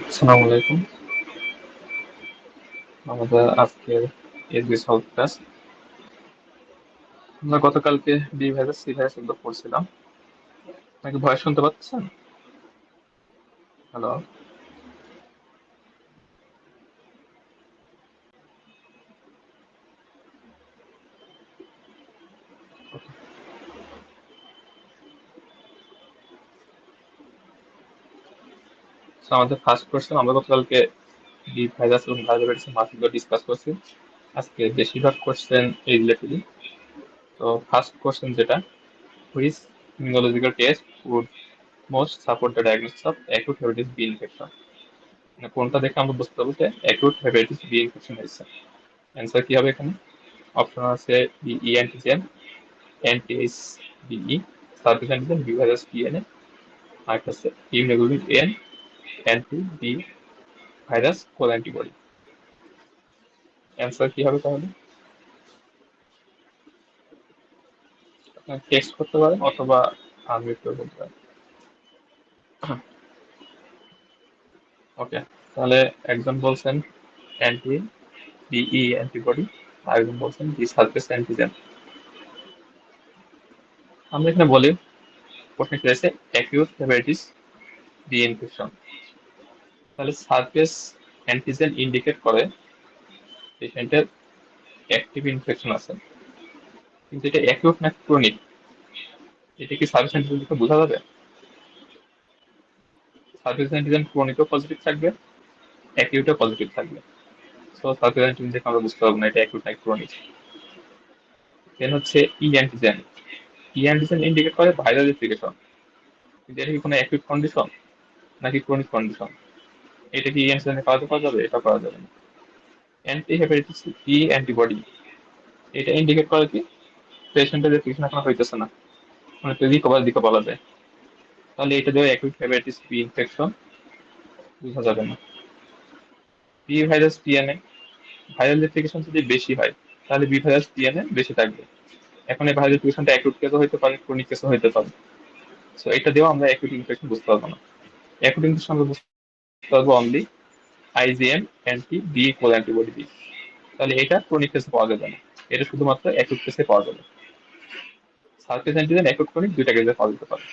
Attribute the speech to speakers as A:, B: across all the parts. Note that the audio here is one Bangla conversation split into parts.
A: আসসালামু আলাইকুম। আমাদের আজকের এসবি সলভ ক্লাস। আমরা গতকালকে বি ভাইরাস সি ভাইরাস এগুলো পড়ছিলাম। নাকি ভয়েস শুনতে পাচ্ছেন? হ্যালো। আমাদের ফার্স্ট কোশ্চেন আমরা গতকালকে বি ভাইরাস এবং ভাইরাসের মাত্রাগুলো ডিসকাস করছি। আজকে বেশিরভাগ কোশ্চেন এই রিলেটেডই। তো ফার্স্ট কোশ্চেন যেটা, which immunological test would most support the diagnosis of acute hepatitis B infection? মানে কোনটা দেখে আমরা বুঝতে পারবো যে অ্যাকুট হেপাটাইটিস বি ইনফেকশন হয়েছে? অ্যান্সার কি হবে এখানে? অপশন আছে E antigen, anti H B E, surface antigen, B virus DNA, আরেকটা আছে immunoglobin N, anti B virus core antibody. Answer কি হবে তাহলে? টেক্সট করতে পারেন অথবা আনমিউট করে বলতে পারেন। ওকে, তাহলে একজন বলছেন অ্যান্টি বিই অ্যান্টিবডি, আরেকজন বলছেন বি সার্ফেস অ্যান্টিজেন। আমরা এখানে বলি প্রশ্নে কি আছে, অ্যাকিউট হেপাটাইটিস বি ইনফেকশন। তাহলে সার্ফেস অ্যান্টিজেন ইন্ডিকেট করে পেশেন্টের অ্যাক্টিভ ইনফেকশন আছে, কিন্তু এটা অ্যাকিউট না ক্রনিক, এটা কি সার্ভিস অ্যান্টিজেন বোঝা যাবে? সার্ভিস অ্যান্টিজেন ক্রনিকও পজিটিভ থাকবে, অ্যাকিউটও পজিটিভ থাকবে। সো সার্ভিস অ্যান্টিজেন দেখে আমরা বুঝতে পারবো না এটা অ্যাকিউট না ক্রনিক। দেন হচ্ছে ই অ্যান্টিজেন। ই অ্যান্টিজেন ইন্ডিকেট করে ভাইরাল রেপ্লিকেশন, কিন্তু এটা কি কোনো অ্যাকিউট কন্ডিশন নাকি ক্রনিক কন্ডিশন? এটা কি ই অ্যান্টিজেনে পাওয়া যাবে? এটা পাওয়া যাবে না। অ্যান্টি হেপাটাইটিস ই অ্যান্টিবডি, এটা ইন্ডিকেট করে কি পেশেন্টের রেপ্লিকেশন এখন হইতেছে না, মানে রিকভার দিকে বলা যায়। তাহলে এটা দিয়ে অ্যাকিউট হেপাটাইটিস বি ইনফেকশন বোঝা যাবে না। B virus DNA, viral replication যদি বেশি হয় তাহলে বি ভাইরাস ডিএনএ বেশি থাকবে। এখন এই ভাইরাল রেপ্লিকেশনটা অ্যাকিউট কেসও হতে পারে, ক্রনিক কেসও হতে পারে। সো এটা দিয়েও আমরা অ্যাকিউট ইনফেকশন বুঝতে পারবো না। অ্যাকিউট ইনফেকশন আমরা বুঝতে পারবো only IgM anti B core antibody দিয়ে। তাহলে এটা ক্রনিক কেসে পাওয়া যাবে না, এটা শুধুমাত্র অ্যাকিউট কেসে পাওয়া যাবে। সার্ফেস অ্যান্টিজেন অ্যাকিউট ক্রনিক দুইটা কেসে পাওয়া যেতে পারে।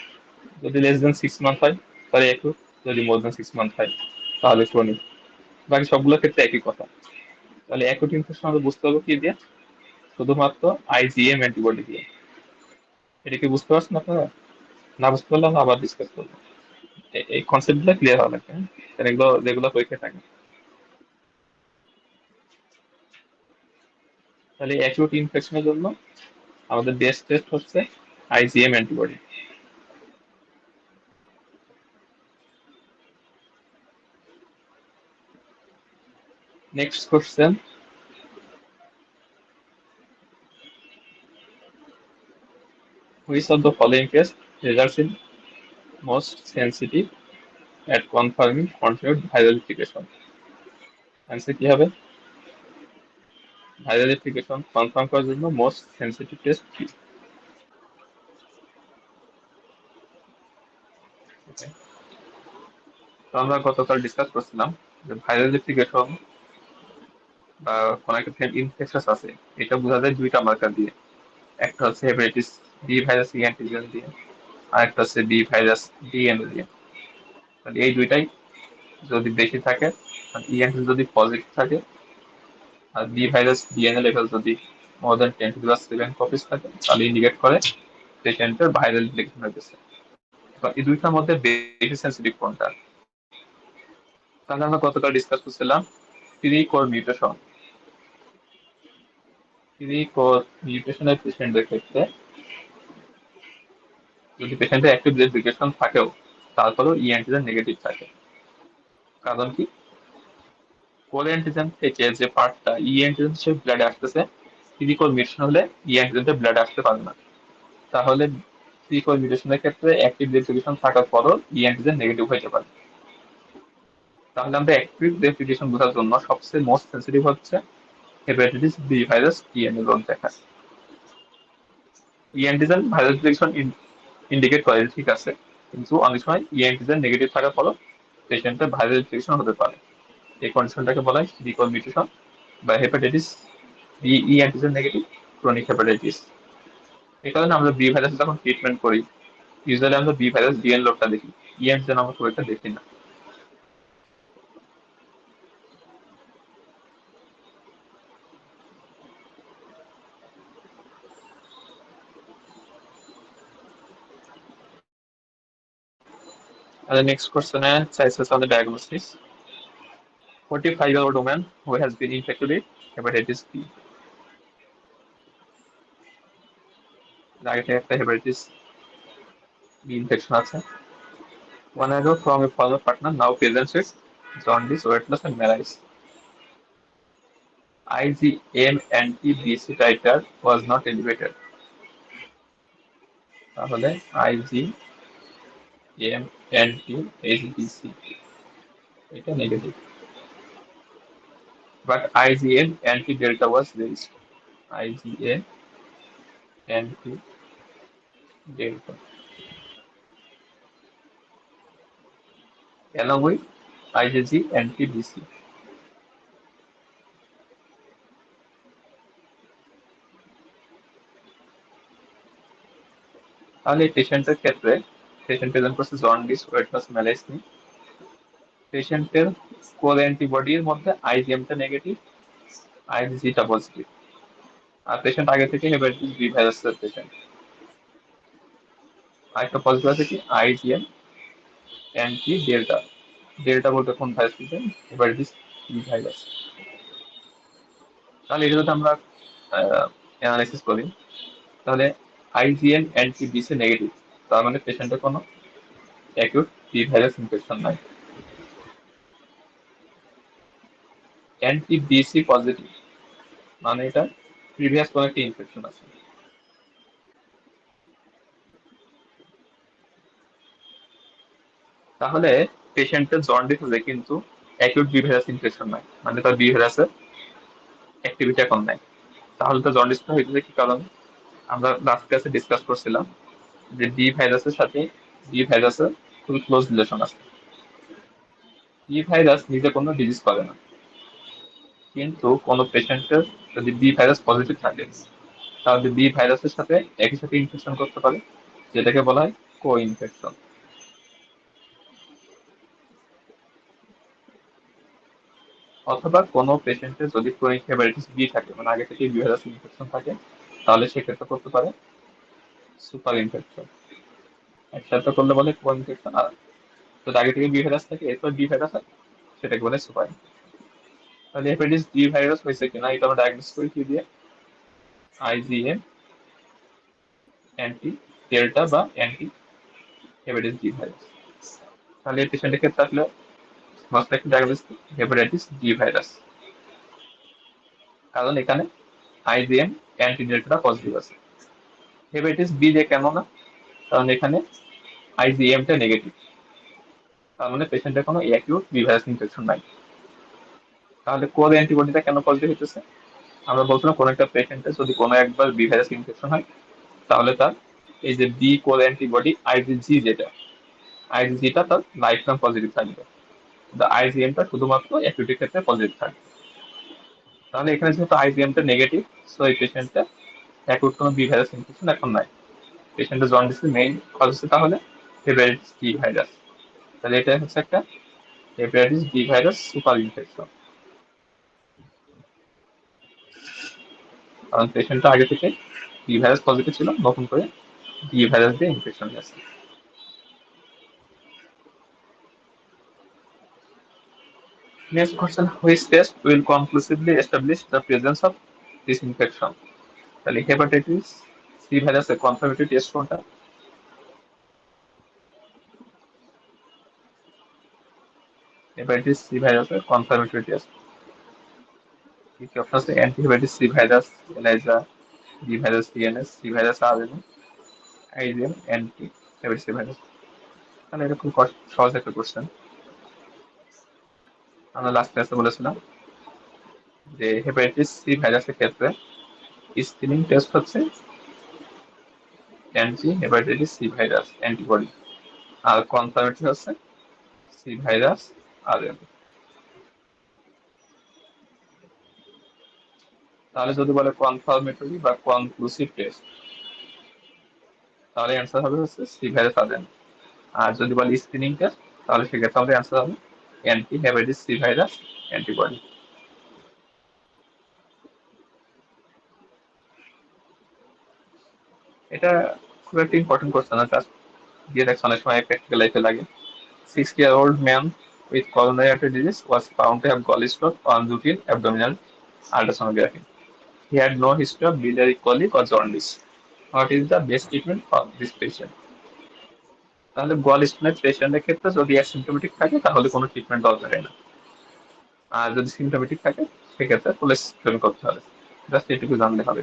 A: যদি লেস দেন 6 মান্থ হয় তাহলে অ্যাকিউট, যদি মোর দেন 6 মান্থ হয় তাহলে ক্রনিক। বাকি সবগুলোর ক্ষেত্রে একই কথা। তাহলে অ্যাকিউট ইনফেকশন আমরা বুঝতে পারবো কি দিয়ে? শুধুমাত্র আইজিএম অ্যান্টিবডি দিয়ে। এটা কি বুঝতে পারছেন আপনারা? না বুঝতে পারলে আমরা আবার ডিসকাস করবো। এই কনসেপ্টগুলো ক্লিয়ার হওয়া লাগবে, হ্যাঁ? কারণ এগুলো রেগুলার পরীক্ষায় থাকে। তাহলে অ্যাকিউট ইনফেকশনের জন্য আমাদের বেস্ট টেস্ট হচ্ছে IgM antibody. Next question, which of the following test results in most sensitive at confirming continued viral replication? Answer কি হবে? ভাইরাল রেপ্লিকেশন কনফার্ম করার জন্য মোস্ট সেন্সিটিভ টেস্ট কি? Okay. তো আমরা গতকাল ডিসকাস করছিলাম যে ভাইরাল রেপ্লিকেশন বা কোনো একটা ইনফেকশন আছে, এটা বোঝা যায় দুইটা মার্কার দিয়ে। একটা হচ্ছে হেপাটাইটিস বি ভাইরাস ই অ্যান্টিজেন দিয়ে, আর একটা হচ্ছে বি ভাইরাস ডিএনএ দিয়ে। তাহলে এই দুইটাই যদি বেশি থাকে, ই অ্যান্টিজেন যদি পজিটিভ থাকে, আর বি ভাইরাস ডিএনএ লেভেল যদি মোর দেন 10⁻⁷ কপিস থাকে, তাহলে ইন্ডিকেট করে পেশেন্টের ভাইরাল রেপ্লিকেশন হয়ে গেছে। এবার এই দুইটার মধ্যে বেশি সেন্সিটিভ কোনটা? তাহলে আমরা গতকাল ডিসকাস করছিলাম pre core mutation. Pre core মিউটেশনের পেশেন্টদের ক্ষেত্রে যদি পেশেন্টের অ্যাক্টিভ রেপ্লিকেশন থাকেও তারপরেও ই অ্যান্টিজেন নেগেটিভ থাকে। কারণ কি? কোর অ্যান্টিজেন থেকে যে পার্টটা ই অ্যান্টিজেন হিসেবে ব্লাডে আসতেছে, প্রি কোর মিউটেশন হলে ই অ্যান্টিজেনটা ব্লাডে আসতে পারে না। তাহলে প্রি কোর মিউটেশনের ক্ষেত্রে অ্যাক্টিভ রেপ্লিকেশন থাকার পরও ই অ্যান্টিজেন নেগেটিভ হতে পারে। তাহলে আমরা অ্যাক্টিভ রেপ্লিকেশন বোঝার জন্য সবচেয়ে মোস্ট সেন্সিটিভ হচ্ছে হেপাটাইটিস বি ভাইরাস ডিএনএ রোগ দেখা। ই অ্যান্টিজেন ভাইরাস রেপ্লিকেশন ইন্ডিকেট করে, ঠিক আছে, কিন্তু অনেক সময় ই অ্যান্টিজেন নেগেটিভ থাকার ফলে পেশেন্টের ভাইরাল ইনফেকশন হতে পারে। এই কন্ডিশনটাকে বলা হয় রিকমিউটেশন বা hepatitis B E antigen negative chronic hepatitis. এই কারণে আমরা বি ভাইরাস যখন ট্রিটমেন্ট করি, ইউজুয়ালি আমরা বি ভাইরাস ডিএন লোডটা দেখি, ই অ্যান্টিজেন আমরা খুব একটা দেখি না। And the next question is on the diagnosis. 45-year-old woman who has been infected with hepatitis B. আগে থেকে একটা হেপাটাইটিস বি ইনফেকশন আছে। 1 year ago from a former partner now presents with jaundice, weight loss and malaise. IgM anti-BC titer was not elevated. তাহলে IgM anti-HBC এটা negative, but IgM anti-delta was raised. IgM anti-delta along with IgG anti-BC. তাহলে এই পেশেন্টের ক্ষেত্রে পেশেন্ট প্রেজেন্ট করছে জন্ডিস, ওয়েট লস, ম্যালাইস নিয়ে। পেশেন্টের কোর অ্যান্টিবডির মধ্যে আইজিএমটা নেগেটিভ, আইজিটা পজিটিভ। আর পেশেন্ট আগে থেকে হেপাটাইটিস বি ভাইরাসের পেশেন্ট। আরেকটা পজিটিভ আছে কি আইজিএম অ্যান্টি ডেল্টা। ডেল্টা বলতে কোন virus patient? Hepatitis B virus. তাহলে এটা যদি আমরা অ্যানালাইসিস করি, তাহলে আইজিএম অ্যান্টি বিসি নেগেটিভ, তার মানে পেশেন্টের কোনো অ্যাকিউট বি ভাইরাস ইনফেকশন নাই। অ্যান্টি বিসি পজিটিভ মানে এটা প্রিভিয়াস কোনো একটা ইনফেকশন আছে। তাহলে পেশেন্টের জন্ডিস হলে কিন্তু অ্যাকিউট বি ভাইরাস ইনফেকশন নাই, মানে তার বি ভাইরাসের অ্যাক্টিভিটি এখন নাই। তাহলে তো জন্ডিসটা হইতেছে কি কারণ? আমরা লাস্ট ক্লাসে ডিসকাস করছিলাম যে বি ভাইরাসের সাথে বি ভাইরাসের খুবই ক্লোজ রিলেশন আছে। বি ভাইরাস নিজে কোনো ডিজিজ করে না, কিন্তু কোনো পেশেন্টের যদি বি ভাইরাস পজিটিভ থাকে তাহলে বি ভাইরাসের সাথে একই সাথে ইনফেকশন করতে পারে, যেটাকে বলা হয় কো ইনফেকশন। অথবা কোনো পেশেন্টের যদি ক্রনিক হেপাটাইটিস বি থাকে, মানে আগে থেকে বি ভাইরাস ইনফেকশন থাকে, তাহলে সেক্ষেত্রে করতে পারে সুপার ইনফেকশন। একসাথে করলে বলে কো ইনফেকশন, আর যদি আগে থেকে বি ভাইরাস থাকে এরপর বি ভাইরাস হয় সেটাকে বলে সুপার ইনফেকশন। তাহলে হেপাটাইটিস বি ভাইরাস হয়েছে কিনা এটা আমরা ডায়াগনোস করি কি দিয়ে? আইজিএম অ্যান্টি ডেল্টা বা অ্যান্টি হেপাটাইটিস বি ভাইরাস। তাহলে এই পেশেন্টের ক্ষেত্রে আসলে মাস্ট একটা ডায়াগনোস হেপাটাইটিস বি ভাইরাস, কারণ এখানে আইজিএম অ্যান্টি ডেল্টা পজিটিভ আছে। হেপাটাইটিস বি যে কেন না? কারণ এখানে আইজিএমটা নেগেটিভ, তার মানে পেশেন্টের কোনো অ্যাকিউট বি ভাইরাস ইনফেকশন নাই। তাহলে কোর অ্যান্টিবডিটা কেন পজিটিভ হইতেছে? আমরা বলছিলাম কোনো একটা পেশেন্টের যদি কোনো একবার বি ভাইরাস ইনফেকশন হয় তাহলে তার এই যে বি কোর অ্যান্টিবডি আইজিজি, যেটা আইজিজিটা তার লাইফ টাইম পজিটিভ থাকবে, আইজিএমটা শুধুমাত্র অ্যাকিউটের ক্ষেত্রে পজিটিভ থাকবে। তাহলে এখানে যেহেতু আইজিএমটা নেগেটিভ, সো এই পেশেন্টটা অ্যাকিউট কোনো বি ভাইরাস ইনফেকশন এখন নাই। পেশেন্টের জন্ডিসের মেইন কজ হচ্ছে তাহলে হেপাটাইটিস বি ভাইরাস। তাহলে এটা হচ্ছে একটা hepatitis B virus superinfection, কারণ পেশেন্টটা আগে থেকে বি ভাইরাস পজিটিভ ছিল, নতুন করে বি ভাইরাস দিয়ে ইনফেকশন গেছে। Next question, which test will conclusively establish the presence of this infection? তাহলে হেপাটাইটিস সি ভাইরাসের কনফার্মেটরি টেস্ট কোনটা? হেপাটাইটিস সি ভাইরাসের কনফার্মেটরি টেস্ট কি কি অপশন আছে? Anti hepatitis C virus, ELISA, B virus DNAs, C virus RNA, IgM anti hepatitis C virus. তাহলে এরকম সহজ একটা কোশ্চেন। আমরা লাস্ট ক্লাসে বলেছিলাম যে হেপাটাইটিস সি ভাইরাসের ক্ষেত্রে স্ক্রিনিং টেস্ট হচ্ছে anti hepatitis C virus antibody. আর কনফার্মেটরি হচ্ছে সি ভাইরাস আর এন। তাহলে যদি বলে কনফার্মেটরি বা কনক্লুসিভ টেস্ট, তাহলে অ্যান্সার হবে হচ্ছে সি ভাইরাস আর এন। আর যদি বলে স্ক্রিনিং টেস্ট, তাহলে সেক্ষেত্রে আমাদের অ্যান্সার হবে anti hepatitis C virus antibody. এটা খুব একটা ইম্পর্টেন্ট কোশ্চেন না, জাস্ট দিয়ে দেখছো অনেক সময় প্র্যাকটিক্যাল লাইফে লাগে। 60-year-old man with coronary artery disease was found to have gallstone on routine abdominal ultrasonography. He had no history of biliary colic or jaundice. What is the best treatment for this patient? তাহলে গল স্টোনের পেশেন্টের ক্ষেত্রে যদি অ্যাসিম্পটোমেটিক থাকে তাহলে কোনো ট্রিটমেন্ট দরকার হয় না, আর যদি সিমটোমেটিক থাকে সেক্ষেত্রে কোলেস্ট্রল করতে হবে। জাস্ট এটুকু জানলে হবে।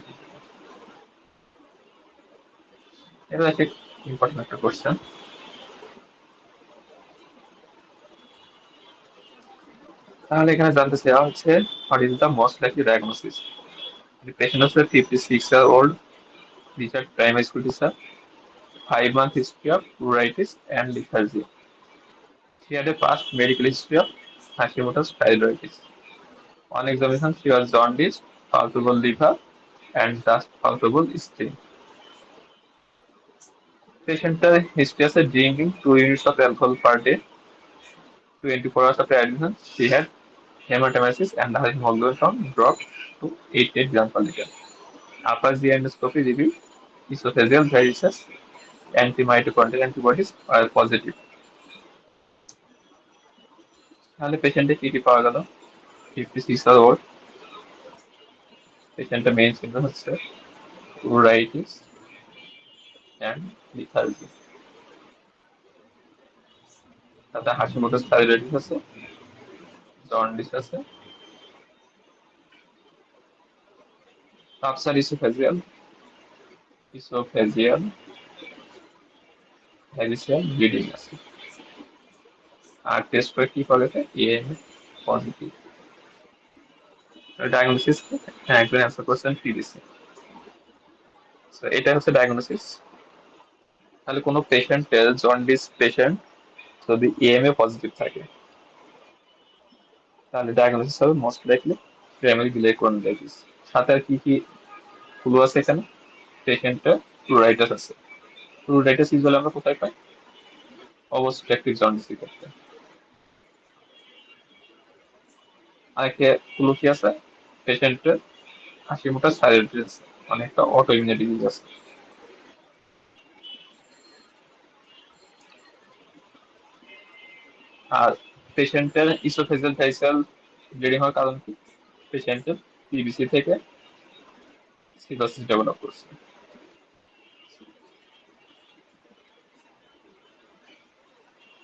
A: এটা একটা ইম্পর্টেন্ট একটা কোশ্চেন। তাহলে এখানে জানতে চাওয়া হচ্ছে what is the most likely diagnosis. Patient হচ্ছে 56-year-old Richard primary school teacher, 5 month history of pruritus and lethargy. She had a past medical history of Hashimoto's thyroiditis. On examination, she was jaundice, palpable liver, and just palpable spleen. Patient's history আছে drinking 2 units of alcohol per day, 24 hours after admission. She had hematemesis and her hemoglobin count dropped to 88 grams per liter. Upper GI endoscopy revealed esophageal varices, anti-mitochondrial antibodies are positive. তাহলে পেশেন্টের কি কি পাওয়া গেল? 56-year-old, পেশেন্টের মেইন সিমটম হচ্ছে pruritus and lethargy। তাতে হাসিমুখে থাইরয়েডিস আছে, জন্ডিস আছে, কাপসার ইসোফেজিয়াল ভ্যারিসিয়াল ব্লিডিং আছে। আর টেস্ট করে কি পাওয়া গেছে? AMA positive. ডায়াগনোসিস, হ্যাঁ একজন অ্যান্সার করছেন পিডিসি। এটা হচ্ছে ডায়াগনোসিস। তাহলে কোনো পেশেন্টের জন্ডিস পেশেন্ট যদি এএমএ পজিটিভ থাকে তাহলে ডায়াগনোসিস হবে most likely primary biliary cholangitis। সাথে আর কি কি ক্লু আছে এখানে? পেশেন্টের প্লুরাইটাস আছে। প্লুরাইটাস ইউজুয়ালি আমরা কোথায় পাই? অবস্ট্রাকটিভ জন্ডিসের ক্ষেত্রে। আরেকটা ক্লু কি আছে? পেশেন্টের হাসিমুখে থাইরয়েডিস আছে, মানে একটা অটো ইমিউন ডিজিজ আছে। আর পেশেন্টের ইসোফেজিয়াল ভেসেল ব্লিডিং হওয়ার কারণ কি? পেশেন্টের পিবিসি থেকে সিরোসিস ডেভেলপ করছে।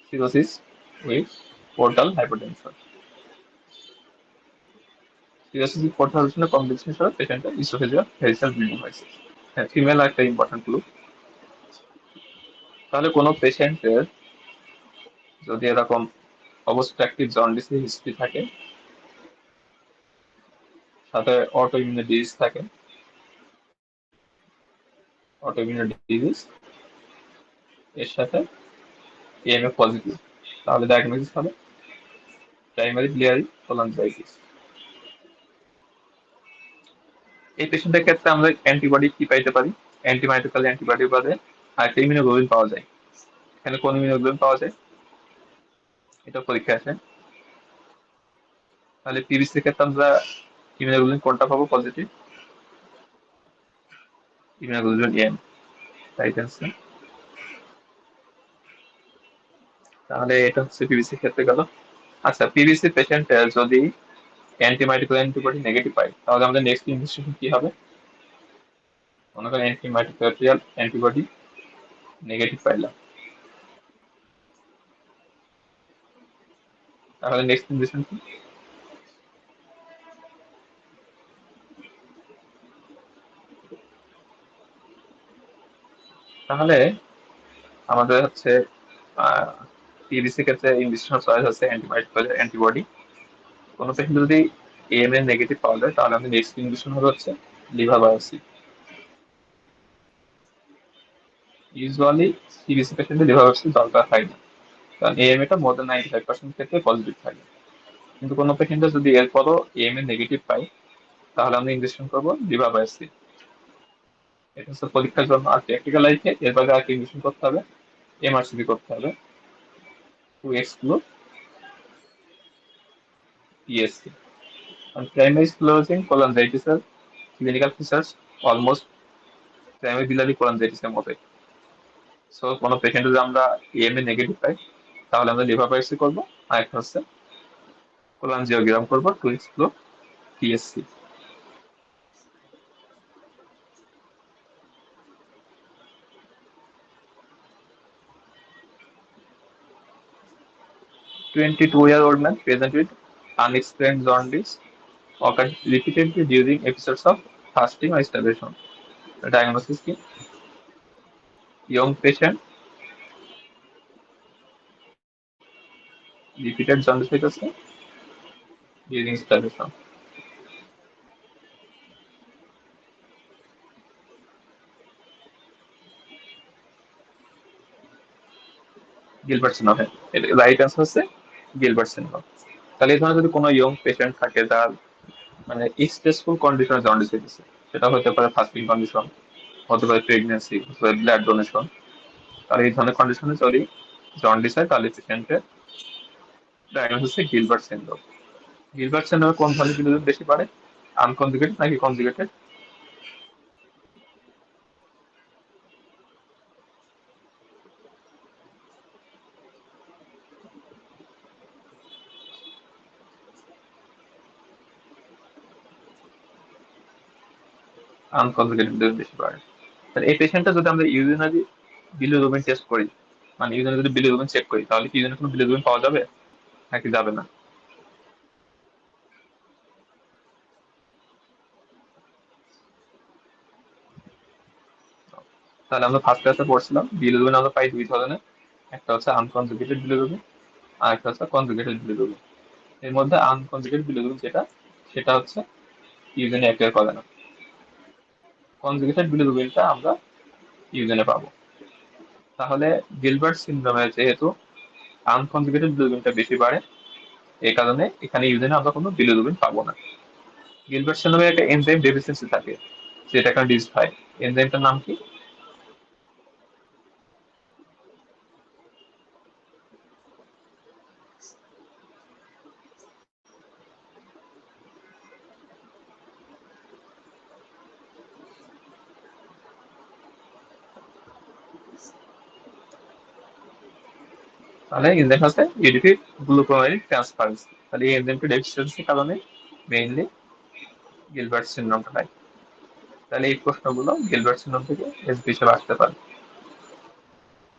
A: Cirrhosis with portal hypertension. Cirrhosis with portal হাইপারটেনশনের কমপ্লিকেশন হিসেবে পেশেন্টের ইসোফেজিয়াল ভেসেল ব্লিডিং হয়েছে। হ্যাঁ, ফিমেল একটা ইম্পর্টেন্ট ক্লু। তাহলে কোনো পেশেন্টের যদি এরকম অবস্ট্রাকটিভ জন্ডিসের হিস্ট্রি থাকে, সাথে অটো ইমিউন ডিজিজ থাকে, অটো ইমিউন ডিজিজ এর সাথে এএমএ পজিটিভ, তাহলে ডায়াগনোসিস হবে প্রাইমারি biliary cholangitis। এই পেশেন্টের ক্ষেত্রে আমরা অ্যান্টিবডি কি পাইতে পারি? অ্যান্টিমাইটোকন্ড্রিয়াল অ্যান্টিবডি বাদে আরেকটা ইমিউনোগ্লোবিন পাওয়া যায়। এখানে কোন ইমিউনোগ্লোবিন পাওয়া যায়? এটা পরীক্ষা আছে। তাহলে পিবিসি এর ক্ষেত্রে আমরা ইমিউনোগ্লোবিন কোনটা পাবো পজিটিভ? Immunoglobin M, right answer. তাহলে এটা হচ্ছে পিবিসি ক্ষেত্রে গেল। আচ্ছা, পিবিসি পেশেন্টের যদি অ্যান্টিমাইটোকন্ড্রিয়াল অ্যান্টিবডি নেগেটিভ পাই তাহলে আমাদের নেক্সট ইনভেস্টিগেশন কি হবে? মনে করেন অ্যান্টিমাইটোকন্ড্রিয়াল অ্যান্টিবডি নেগেটিভ পাইলাম, তাহলে নেক্সট ইনভেস্টিগেশন কি? তাহলে আমাদের হচ্ছে পিবিসি ক্ষেত্রে ইনভেস্টিগেশন চয়েস হচ্ছে অ্যান্টিমাইটোকন্ড্রিয়াল অ্যান্টিবডি। কোনো পেশেন্ট যদি এএমএ নেগেটিভ পাওয়া যায় তাহলে আমাদের নেক্সট ইনভেস্টিগেশন হবে হচ্ছে লিভার বায়োপসি। ইউজুয়ালি সিবিসি পেশেন্টের লিভার বায়োপসি দরকার হয় না, কারণ এএমএ টা মোর দেন 95% ক্ষেত্রে পজিটিভ থাকে। কিন্তু কোনো পেশেন্টের যদি এরপরও এএমএ নেগেটিভ পাই, তাহলে আমরা ইনজেকশন করবো লিভার বায়োপসি। এটা হচ্ছে পরীক্ষার জন্য। আর প্র্যাকটিক্যাল লাইফে এর বাইরে আর কি ইনজেকশন করতে হবে, এমআরসিপি করতে হবে two exclude PSC. And primary sclerosing cholangitis এর clinical features almost primary biliary cholangitis এর মতোই। সো কোনো পেশেন্ট যদি আমরা এএমএ নেগেটিভ পাই, তাহলে আমরা লিভার বায়োপসি করবো, আর একটা হচ্ছে কোলানজিওগ্রাম করবো two exclude PSC. 22-year-old man present with unexplained jaundice occurred repeatedly during episodes of fasting or starvation. The diagnosis কি? Young patient, repeated jaundice হইতেছে during starvation. Gilbert syndrome, right answer হচ্ছে গিলবার্ট সিনড্রোম। তাহলে এই ধরনের যদি কোনো ইয়ং পেশেন্ট থাকে যার মানে স্ট্রেসফুল কন্ডিশনে জন্ডিস হইতেছে, সেটা হতে পারে ফাস্টিং কন্ডিশন, হতে পারে প্রেগনেন্সি, হতে পারে ব্লাড ডোনেশন, তাহলে এই ধরনের কন্ডিশনে যদি জন্ডিস হয়, তাহলে পেশেন্টের ডায়াগনোস হচ্ছে গিলবার্ট সিনড্রোম। গিলবার্ট সিনড্রোমে কোন ধরনের বিনোদন বেশি বাড়ে, আনকনজুগেটেড নাকি কনজুগেটেড? আনকনজুগেটেড বিনোদন বেশি বাড়ে। তাহলে এই পেশেন্টটা যদি আমরা ইউরিনারি বিলিরুবিন টেস্ট করি, মানে ইউরিনে যদি বিলিরুবিন চেক করি, তাহলে কি ইউরিনে কোনো বিলিরুবিন পাওয়া যাবে নাকি যাবে না? তাহলে আমরা ফার্স্ট ক্লাসে পড়ছিলাম বিলিরুবিন আমরা পাই দুই ধরনের, একটা হচ্ছে আনকনজুগেটেড বিলিরুবিন, আর একটা হচ্ছে কনজুগেটেড বিলিরুবিন। এর মধ্যে আনকনজুগেটেড বিলিরুবিন যেটা, সেটা হচ্ছে ইউজেনে অ্যাপিয়ার করে না। কনজুগেটেড বিলিরুবিনটা আমরা ইউজেনে পাবো। তাহলে গিলবার্ট সিনড্রোমে যেহেতু আনকনজুগেটেড বিলিরুবিনটা বেশি বাড়ে, এই কারণে এখানে ইউজেনে আমরা কোনো বিলিরুবিন পাবো না। গিলবার্ট সিনড্রোমে একটা এনজাইম ডেফিসিয়েন্সি থাকে, যেটা এখানে ডিস হয়। এনজাইমটার নাম কি? তাহলে এনজাইম হচ্ছে এডিপি গ্লুকোমাইল ট্রান্সফারেন্স। তাহলে এই এনজাইমটা ডেফিসিয়েন্সির কারণে মেইনলি গিলবার্ট সিনড্রোমটা হয়। তাহলে এই প্রশ্নগুলো গিলবার্ট সিনড্রোম থেকে এসবি হিসেবে আসতে পারে।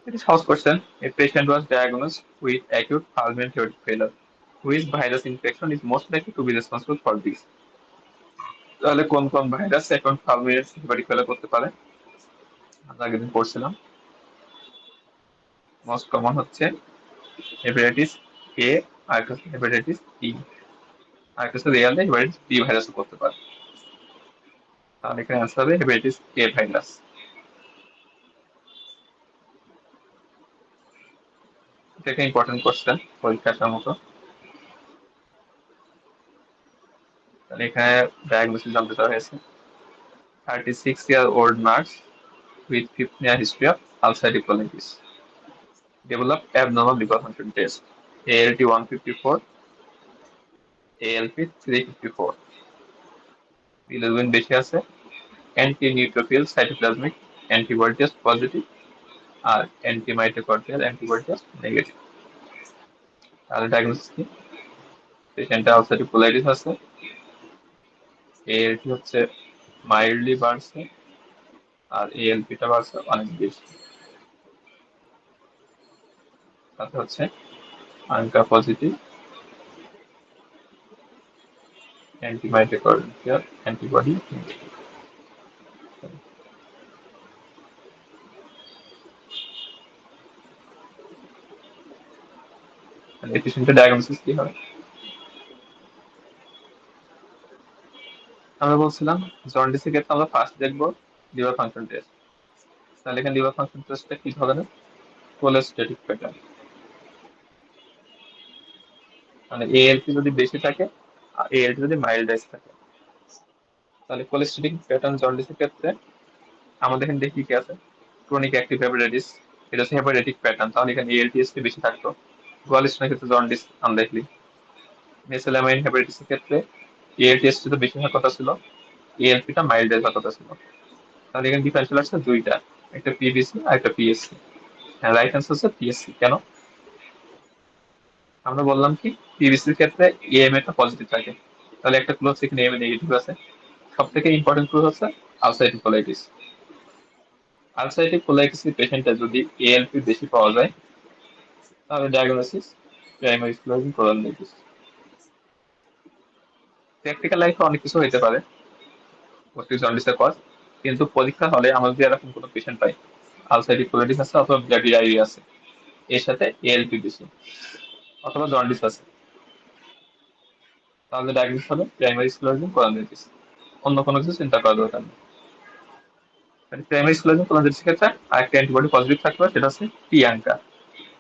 A: It is first question. A patient was diagnosed with acute pulmonary aortic failure. Which virus infection is most likely to be responsible for this? তাহলে কোন কোন ভাইরাস এখন পালমোনারি হেপাটিক ফেলা করতে পারে? আমরা আগের দিন পড়ছিলাম। মোস্ট কমন হচ্ছে হেপাটাইটিস এ, আর একটা হচ্ছে হেপাটাইটিস ই, আর একটা হচ্ছে রিয়াল হেপাটাইটিস বি ভাইরাসও করতে পারে। তাহলে এখানে অ্যান্সার হবে হেপাটাইটিস এ ভাইরাস। এটা একটা ইম্পর্টেন্ট কোশ্চেন পরীক্ষা আসার মতো। তাহলে এখানে ডায়াগনোসিস জানতে চাওয়া হয়েছে। 36-year-old nurse with 15-year history of ulcerative colitis developed abnormal liver function test, ALT 154, ALP 354, bilirubin বেশি আছে, anti neutrophil cytoplasmic antibody test positive, আর anti mitochondrial antibody test negative. তাহলে ডায়াগনোসিস কি? পেশেন্টটা আলসারেটিভ কোলাইটিস আছে, এএলটি হচ্ছে মাইল্ডলি বাড়ছে, আর এএলপিটা বাড়ছে অনেক বেশি। তাতে হচ্ছে ANCA positive anti mitochondrial antibody. এই পেশেন্টের ডায়াগনোসিস কি হবে? আমরা বলছিলাম জন্ডিসের ক্ষেত্রে আমরা ফার্স্ট দেখবো লিভার ফাংশন টেস্ট। তাহলে এখানে লিভার ফাংশন টেস্টটা কি হবে না, কোলেস্টেটিক প্যাটার্ন, মানে এএলপি যদি বেশি থাকে আর এএলপি যদি মাইল্ডাইজ থাকে, তাহলে কোলেস্টেটিক প্যাটার্ন জন্ডিসের ক্ষেত্রে আমাদের এখানে দেখি কি আছে, ক্রনিক অ্যাক্টিভ হেপাটাইটিস, এটা হচ্ছে হেপাটাইটিক প্যাটার্ন, তাহলে এখানে এএলটিএসটি বেশি থাকতো। গোয়ালিস্টনের ক্ষেত্রে জন্ডিস আনলাইকলি। মেসেলামাইন হেপাটাইটিসের ক্ষেত্রে এএলটিএসটি তো বেশি হওয়ার কথা ছিল, এএলপিটা মাইল্ডাইজ হওয়ার কথা ছিল। তাহলে এখানে ডিফারেন্সিয়াল আছে দুইটা, একটা পিবিসি আর একটা পিএসসি। হ্যাঁ, রাইট অ্যান্সার হচ্ছে পিএসসি। কেন? আমরা বললাম কি পিবিসির ক্ষেত্রে এএমএ টা পজিটিভ থাকে, তাহলে একটা ক্লোজ এখানে এএমএ নেগেটিভ আছে। সব থেকে ইম্পর্টেন্ট ক্লোজ হচ্ছে আলসাইটিক কোলাইটিস। আলসাইটিক কোলাইটিস পেশেন্টের যদি এএলপি বেশি পাওয়া যায়, তাহলে diagnosis primary sclerosis colitis. Practical লাইফে অনেক কিছু হতে পারে অস্টিও জন্ডিসের পর, কিন্তু পরীক্ষা হলে আমরা যদি এরকম কোনো পেশেন্ট পাই আলসাইটিক কোলাইটিস আছে অথবা ব্ল্যাক ডায়রিয়া আছে, এর সাথে এএলপি বেশি অথবা জন্ডিস আছে, তাহলে ডায়াগনোস হবে প্রাইমারি স্ক্লেরোসিস কোলাইটিস। অন্য কোনো কিছু চিন্তা করা দরকার নেই। প্রাইমারি স্ক্লেরোসিস কোলাইটিসের ক্ষেত্রে আরেকটা অ্যান্টিবডি পজিটিভ থাকবে, সেটা হচ্ছে টিআঙ্কা।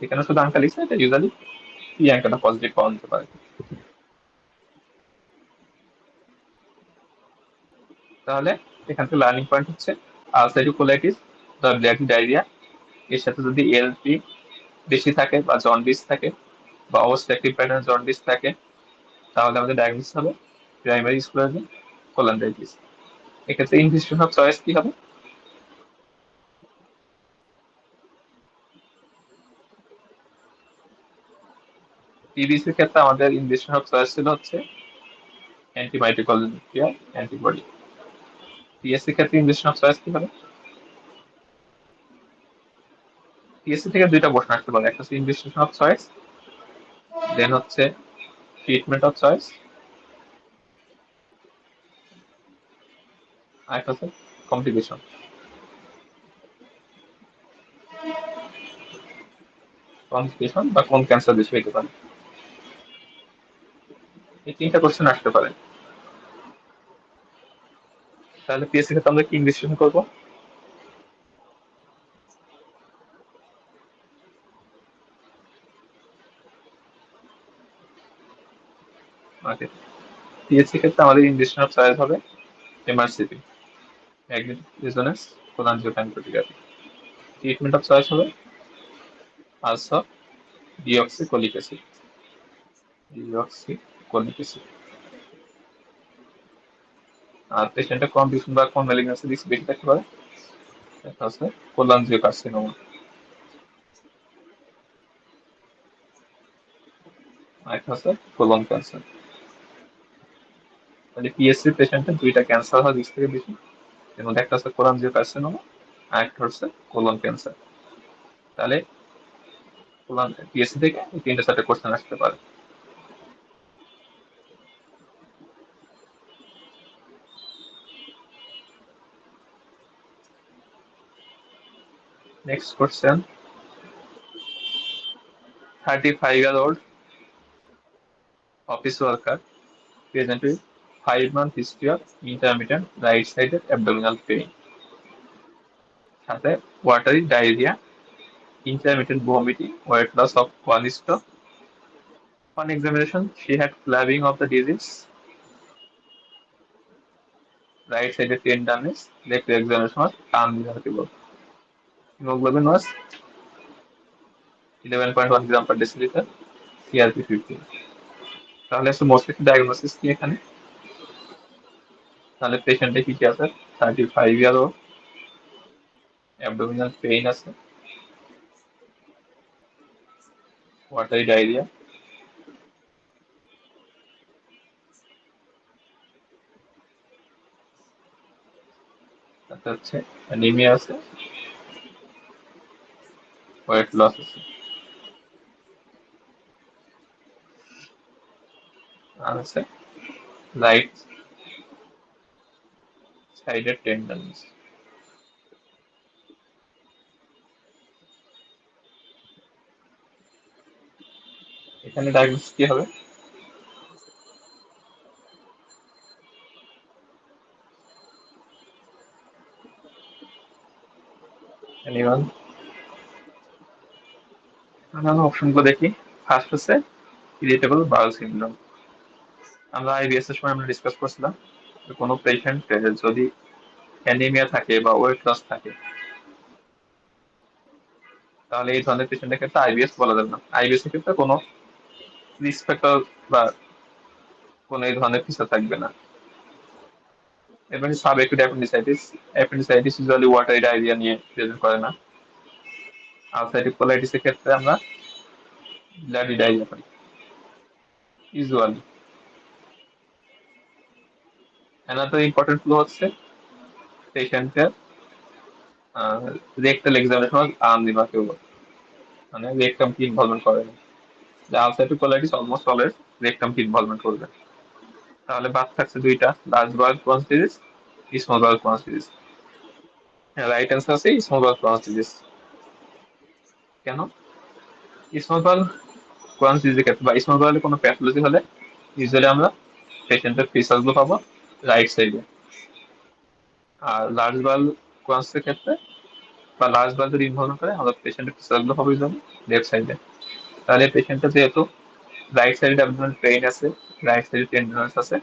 A: এখানে শুধু আঙ্কা লিখছে, এটা ইউজুয়ালি টিআঙ্কাটা পজিটিভ পাওয়া যেতে পারে। তাহলে এখান থেকে লার্নিং পয়েন্ট হচ্ছে আলসাইটিক কোলাইটিস বা ব্ল্যাক ডায়রিয়া এর সাথে যদি এলপি বেশি থাকে বা জন্ডিস থাকে বা অবস্ট্রাকটিভ প্যাটার্ন জন্ডিস থাকে, তাহলে আমাদের ডায়াগনোসিস হবে প্রাইমারি স্ক্লেরোসিস কোলাইটিস। এক্ষেত্রে ইনভেস্টিগেশন অফ চয়েস কি হবে? টিবিসির ক্ষেত্রে আমাদের ইনভেস্টিগেশন অফ চয়েস ছিল হচ্ছে অ্যান্টিমাইটোকন্ড্রিয়াল অ্যান্টিবডি। পিএসসি ক্ষেত্রে ইনভেস্টিগেশন অফ চয়েস কি হবে? পিএসসি থেকে দুইটা প্রশ্ন আসতে পারে, একটা হচ্ছে ইনভেস্টিগেশন অফ চয়েস, দেন হচ্ছে ট্রিটমেন্ট অফ চয়েস, আর একটা হচ্ছে কমপ্লিকেশন। কমপ্লিকেশন বা কোন ক্যান্সার বেশি হতে পারে, এই তিনটা কোশ্চেন আসতে পারে। তাহলে পিএসসি ক্ষেত্রে আমরা কি ইনভেস্টিগেশন করবো? ওকে, পিএসসি ক্ষেত্রে আমাদের ইনভেস্টিগেশন অফ চয়েস হবে MRCP, magnetic resonance cholangiopancreatography. Treatment of choice হবে also deoxycholic acid, deoxycholic acid. আর পেশেন্টের কন্ডিশন বা কোন ম্যালিগন্যান্সি রিস্ক বেশি থাকতে পারে, এটা হচ্ছে কোলাঞ্জিওকার্সিনোমা, আর একটা হচ্ছে কোলন ক্যান্সার। তাহলে পিএসসি পেশেন্টের দুইটা ক্যান্সার হওয়ার রিস্ক থেকে বেশি, এর মধ্যে একটা হচ্ছে কোলাঞ্জিওকার্সিনোমা আর একটা হচ্ছে কোলন ক্যান্সার। তাহলে কোলন পিএসসি থেকে এই তিনটা চারটে কোশ্চেন আসতে পারে। Next question, 35-year-old office worker present with 5 month history of intermittent right-sided abdominal pain, সাথে watery diarrhea, intermittent vomiting, weight loss of 1:. On examination, she had flabbing of the disease, right-sided tenderness, left examination was unremarkable. Hemoglobin was 11.1 gram per deciliter, CRP 15. তাহলে হচ্ছে মোস্ট ডায়াগনোসিস কি এখানে? তাহলে পেশেন্টে কি কি আছে? 35 year old, অ্যাবডোমিনাল পেইন আছে, ওয়াটারি ডায়রিয়া, তারপর হচ্ছে অ্যানিমিয়া আছে, ওয়েট লস আছে, আর আছে রাইট সাইডের টেন্ডারনেস। এখানে ডায়াগনোসিস কি হবে? এনিওয়ান? আমরা অপশনগুলো দেখি। ফার্স্ট হচ্ছে ইরিটেবল বাউল সিনড্রোম। আমরা আইবিএস এর সময় আমরা ডিসকাস করছিলাম যে কোনো পেশেন্ট যদি অ্যানিমিয়া থাকে বা ওয়েট লস থাকে, তাহলে এই ধরনের পেশেন্টের ক্ষেত্রে আইবিএস বলা যাবে না। আইবিএস এর ক্ষেত্রে কোনো রিস্ক ফ্যাক্টর বা কোনো এই ধরনের কিছু থাকবে না। এবার sub acute appendicitis. Appendicitis usually watery diarrhoea নিয়ে প্রেজেন্ট করে না। আলসাইটিক কোলাইটিসের ক্ষেত্রে আমরা ব্লাডি ডায়রিয়া পাই ইউজুয়ালি। অ্যানাদার ইম্পর্টেন্ট ক্লু হচ্ছে পেশেন্টের রেক্টাল এক্সামিনেশন আর্ম দিবা কেউ, মানে রেকটাম কি ইনভলভমেন্ট করে না। যে আলসাইটিক কোলাইটিস অলমোস্ট অলওয়েজ রেকটাম কি ইনভলভমেন্ট করবে। তাহলে বাদ থাকছে দুইটা, লার্জ বাউল ক্রনিক ডিজিজ, স্মল বাউল ক্রনিক ডিজিজ। হ্যাঁ, রাইট অ্যান্সার আছে স্মল বাউল ক্রনিক ডিজিজ। কেন? স্মল বাউল ক্রনিক ডিজিজের ক্ষেত্রে বা স্মল বাউলের কোনো প্যাথোলজি হলে ইউজুয়ালি আমরা পেশেন্টের ফিচারগুলো পাবো রাইট সাইডে। আর লার্জ বাউল ক্রনিকের ক্ষেত্রে বা লার্জ বাউল যদি ইনভলভ করে আমরা পেশেন্টের ফিচারগুলো পাবো ইউজুয়ালি লেফট সাইডে। তাহলে পেশেন্টের যেহেতু রাইট সাইডে অ্যাবডোমিনাল পেইন আছে, রাইট সাইডে টেন্ডারনেস আছে,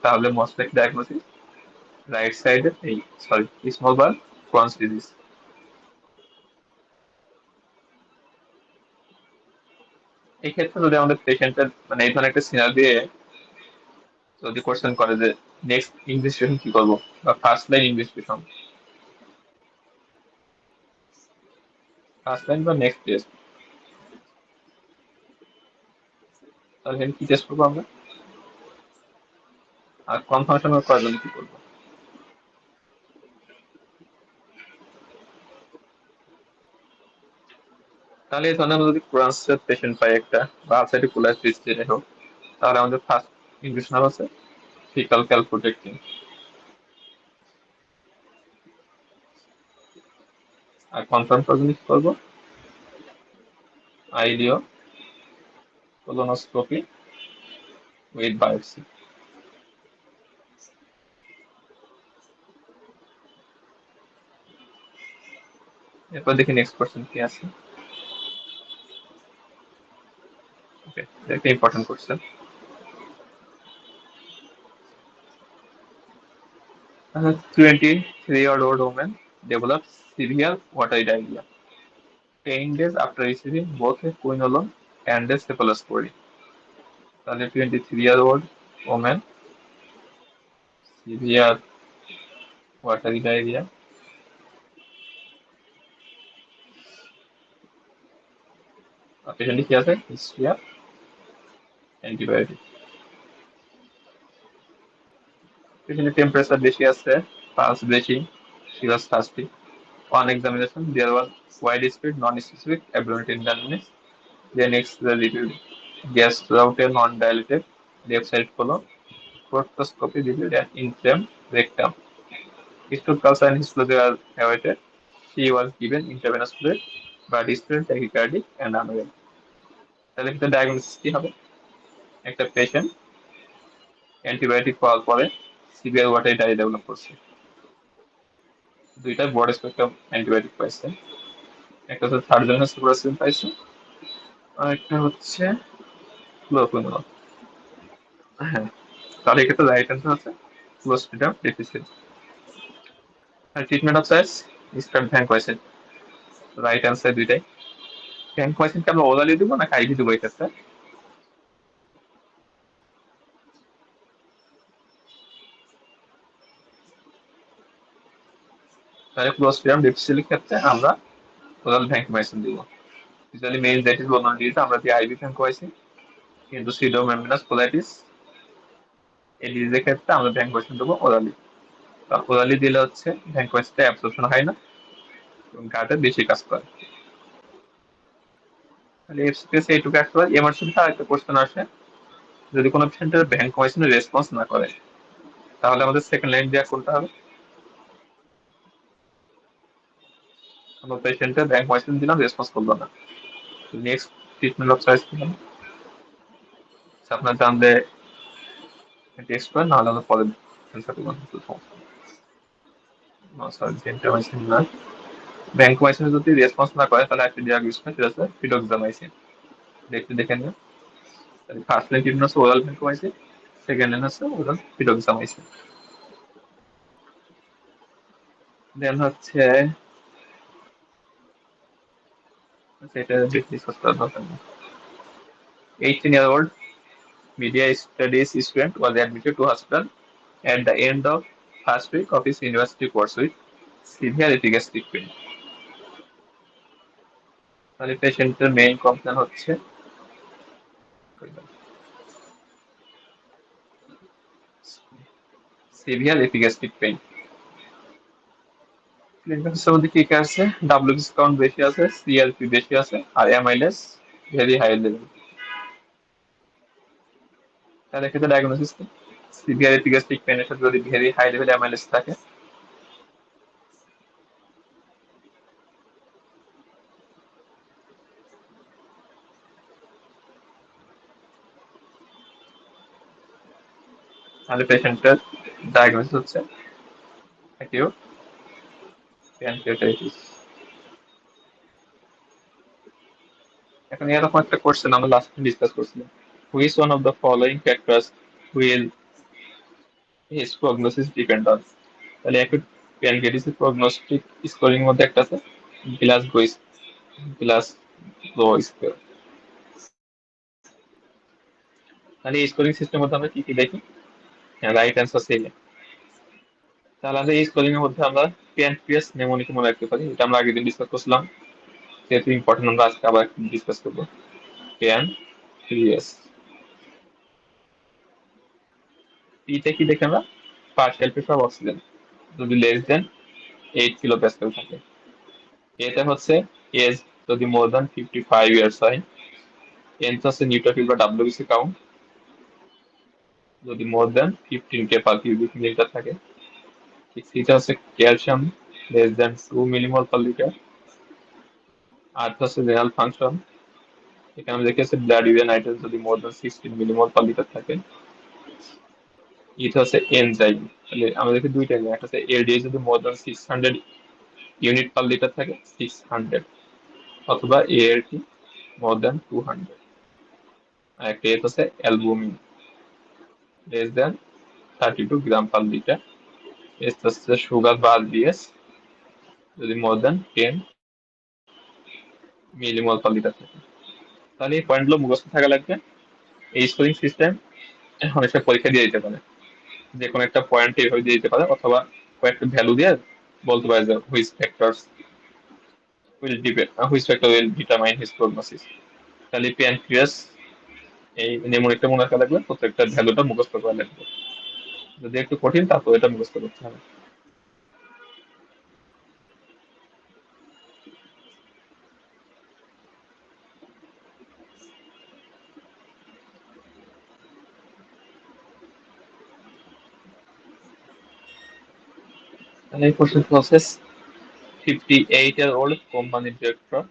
A: তাহলে মোস্ট লাইক ডায়াগনোসিস রাইট সাইডে এই সরি স্মল বাউল ক্রনিক ডিজিজ। এই ক্ষেত্রে যদি আমাদের পেশেন্টের মানে এই ধরনের একটা সিনারি দিয়ে যদি কোশ্চেন করে যে নেক্সট ইনভেস্টিগেশন কি করবো বা ফার্স্ট লাইন বা নেক্সট টেস্ট, তাহলে এখানে কি টেস্ট করবো আমরা, আর কনফার্মেশন করার জন্য কি করবো। তাহলে এই ধরনের আমরা যদি ক্রান্সের পেশেন্ট পাই একটা বা আলসাইটিক কোলাইটিস যেটাই হোক, তাহলে আমাদের ফার্স্ট ইনভেস্টিগেশন হচ্ছে ফিকাল ক্যালপ্রোটেক্টিন। আর কনফার্ম করার জন্য কি করবো, আইডিও কোলোনোস্কোপি উইথ বায়োপসি। এরপর দেখি নেক্সট কোশ্চেন কি আছে। ওকে, একটা important question. 23-year-old woman develops severe watery diarrhea 10 days after receiving both a quinolone and a cephalosporin. তাহলে 23-year-old woman severe watery diarrhea, পেশেন্টে কি আছে, হিস্ট্রি অফ অ্যান্টিবায়োটিক। পেশেন্টের টেম্পারেচার বেশি আছে, পালস বেশি, she was thirsty. On examination, there was widespread non-specific abdominal tenderness. Then X-ray revealed gas throughout a non-dilated left side colon. Proctoscopy revealed an inflamed rectum. Stool culture and histology were awaited. She was given intravenous fluid but still tachycardic and unwell. তাহলে একটা ডায়াগনোসিস কি হবে, একটা পেশেন্ট অ্যান্টিবায়োটিক পাওয়ার পরে সিভিয়ার ওয়াটারি ডায়রিয়া ডেভেলপ করছে। দুইটা ব্রড স্পেকট্রাম অ্যান্টিবায়োটিক পাইছে, একটা হচ্ছে থার্জনের সুপ্রাসিন পাইছে, আর একটা হচ্ছে ক্লোরোকুইনোল। হ্যাঁ, তাহলে এক্ষেত্রে রাইট অ্যান্সার হচ্ছে ক্লোস্ট্রিডিয়াম ডিফিসিট। আর treatment of choice start vancomycin. Right answer দুইটাই। ভ্যানকোয়েসিনকে আমরা ওরালি দিব না আইভি দিব এই ক্ষেত্রে? তাহলে ক্লোস্ট্রিডিয়াম ডিফিসিটের ক্ষেত্রে আমরা ওরাল ভ্যানকোয়েসিন দিব। ইউজুয়ালি মেনিনজাইটিস বা নন্ডিটিস আমরা দিই আইভি ভ্যানকোয়েসিন, কিন্তু সিডোমোনাস কোলাইটিস এই ডিজিজের ক্ষেত্রে আমরা ভ্যানকোয়েসিন দেবো ওরালি। ওরালি দিলে হচ্ছে ভ্যানকোয়েসিনটা অ্যাবসর্পশন হয় না এবং গাটে বেশি কাজ করে। তাহলে এফসিপিএস এইটুকু একটা এমার্জেন্সি আর একটা কোশ্চেন আসে, যদি কোনো পেশেন্টের ভ্যানকোয়েসিনের রেসপন্স না করে তাহলে আমাদের সেকেন্ড লাইন দেওয়া কোনটা হবে। আমরা পেশেন্টের ভ্যানকোয়েসিন দিলাম, রেসপন্স করলো না, নেক্সট ট্রিটমেন্ট অফ চয়েস কি হবে? আপনার জানলে টেক্সট করেন, নাহলে আমরা পরে অ্যান্সার করবো। সরি, জেন্টামাইসিন না, ভ্যানকোমাইসিন যদি রেসপন্স না করে তাহলে একটা ড্রাগ ইউজ করে, সেটা হচ্ছে ফিডোক্সামাইসিন। দেখে নিও। ফার্স্ট লাইন ট্রিটমেন্ট হচ্ছে ওরাল ভ্যানকোমাইসিন, সেকেন্ড লাইন হচ্ছে ওরাল ফিডোক্সামাইসিন। দেন হচ্ছে সেটা ডিসকাস করার দরকার নেই। 18-year-old media studies student was admitted to hospital at the end of first week of his university course with severe epigastric pain. তাহলে পেশেন্টের মেইন কমপ্লেন হচ্ছে সিভিয়ার এপিগ্যাস্ট্রিক পেইন। ক্লিনিক্যাল মধ্যে কি কি আছে? ডাব্লিউবিসি কাউন্ট বেশি আছে, সিআরপি বেশি আছে, আর এমআইএলএস ভেরি হাই লেভেল। তাহলে এক্ষেত্রে ডায়াগনোসিস কি? সিভিয়ার এপিগ্যাস্ট্রিক পেইনের সাথে যদি ভেরি হাই লেভেল এমআইএলএস থাকে, তাহলে পেশেন্টের ডায়াগনোসিস হচ্ছে অ্যাকিউট প্যানক্রিয়াটাইটিস। এখন এরকম একটা কোশ্চেন আমরা লাস্ট ডিসকাস করছিলাম, which one of the following factors will his prognosis depend on. তাহলে অ্যাকিউট প্যানক্রিয়াটাইটিসের প্রগনোস্টিক স্কোরিং মধ্যে একটা আছে গ্লাসগো স্কোর। তাহলে এই স্কোরিং সিস্টেম মধ্যে আমরা কি কি দেখি? হ্যাঁ, রাইট অ্যান্সার সেই। তাহলে আমরা এই স্কোরিং এর মধ্যে আমরা প্যানক্রিয়াস নেমোনিক মনে রাখতে পারি, এটা আমরা আগের দিন ডিসকাস করছিলাম, যেহেতু ইম্পর্টেন্ট আমরা আজকে আবার ডিসকাস করবো। প্যানক্রিয়াস। পিতে কি দেখে আমরা? পার্শিয়াল প্রেসার অফ অক্সিজেন যদি লেস দেন 8 কিলো প্যাসকেল থাকে। এটা হচ্ছে এজ যদি মোর দ্যান 55 ইয়ার্স হয়। এন হচ্ছে নিউট্রোফিল বা ডাব্লিউবিসি কাউন্ট যদি মোর দ্যান 15 কে পার কিউবিক মিলিমিটার থাকে। সিটা হচ্ছে ক্যালসিয়াম লেস দেন 2 মিলিমোল/লিটার। আর হচ্ছে রেনাল ফাংশন, এখানে আমরা দেখেছি ব্লাড ইউরিয়া নাইট্রেট যদি মোর দ্যান 16 মিলিমোল/লিটার থাকে। এটা হচ্ছে এনজাইম, তাহলে আমরা দেখি দুইটা এনজাইম, একটা হচ্ছে এলডিএইচ যদি মোর দ্যান 600 ইউনিট/লিটার থাকে, 600, অথবা এআরটি মোর দ্যান 200। আর একটা এস হচ্ছে অ্যালবুমিন লেস দেন 32 গ্রাম/লিটার। এস হচ্ছে সুগার বা আরবিএস যদি মোর দ্যান 10 মিলিমোল/লিটার থাকে। তাহলে এই পয়েন্টগুলো মুখস্থ থাকা লাগবে। এই স্কোরিং সিস্টেম অনেক সময় পরীক্ষা দিয়ে দিতে পারে, যে কোনো একটা পয়েন্ট এইভাবে দিয়ে দিতে পারে, অথবা কয়েকটা ভ্যালু দিয়ে বলতে পারে যে which factor will determine his prognosis. তাহলে প্যানক্রিয়াস এই নেমোনিকটা মনে রাখা লাগবে, প্রত্যেকটা ভ্যালুটা মুখস্থ করা লাগবে। যদি একটু কঠিন তারপর এটা মুখস্থ করতে হবে। And a question process 58-year-old company director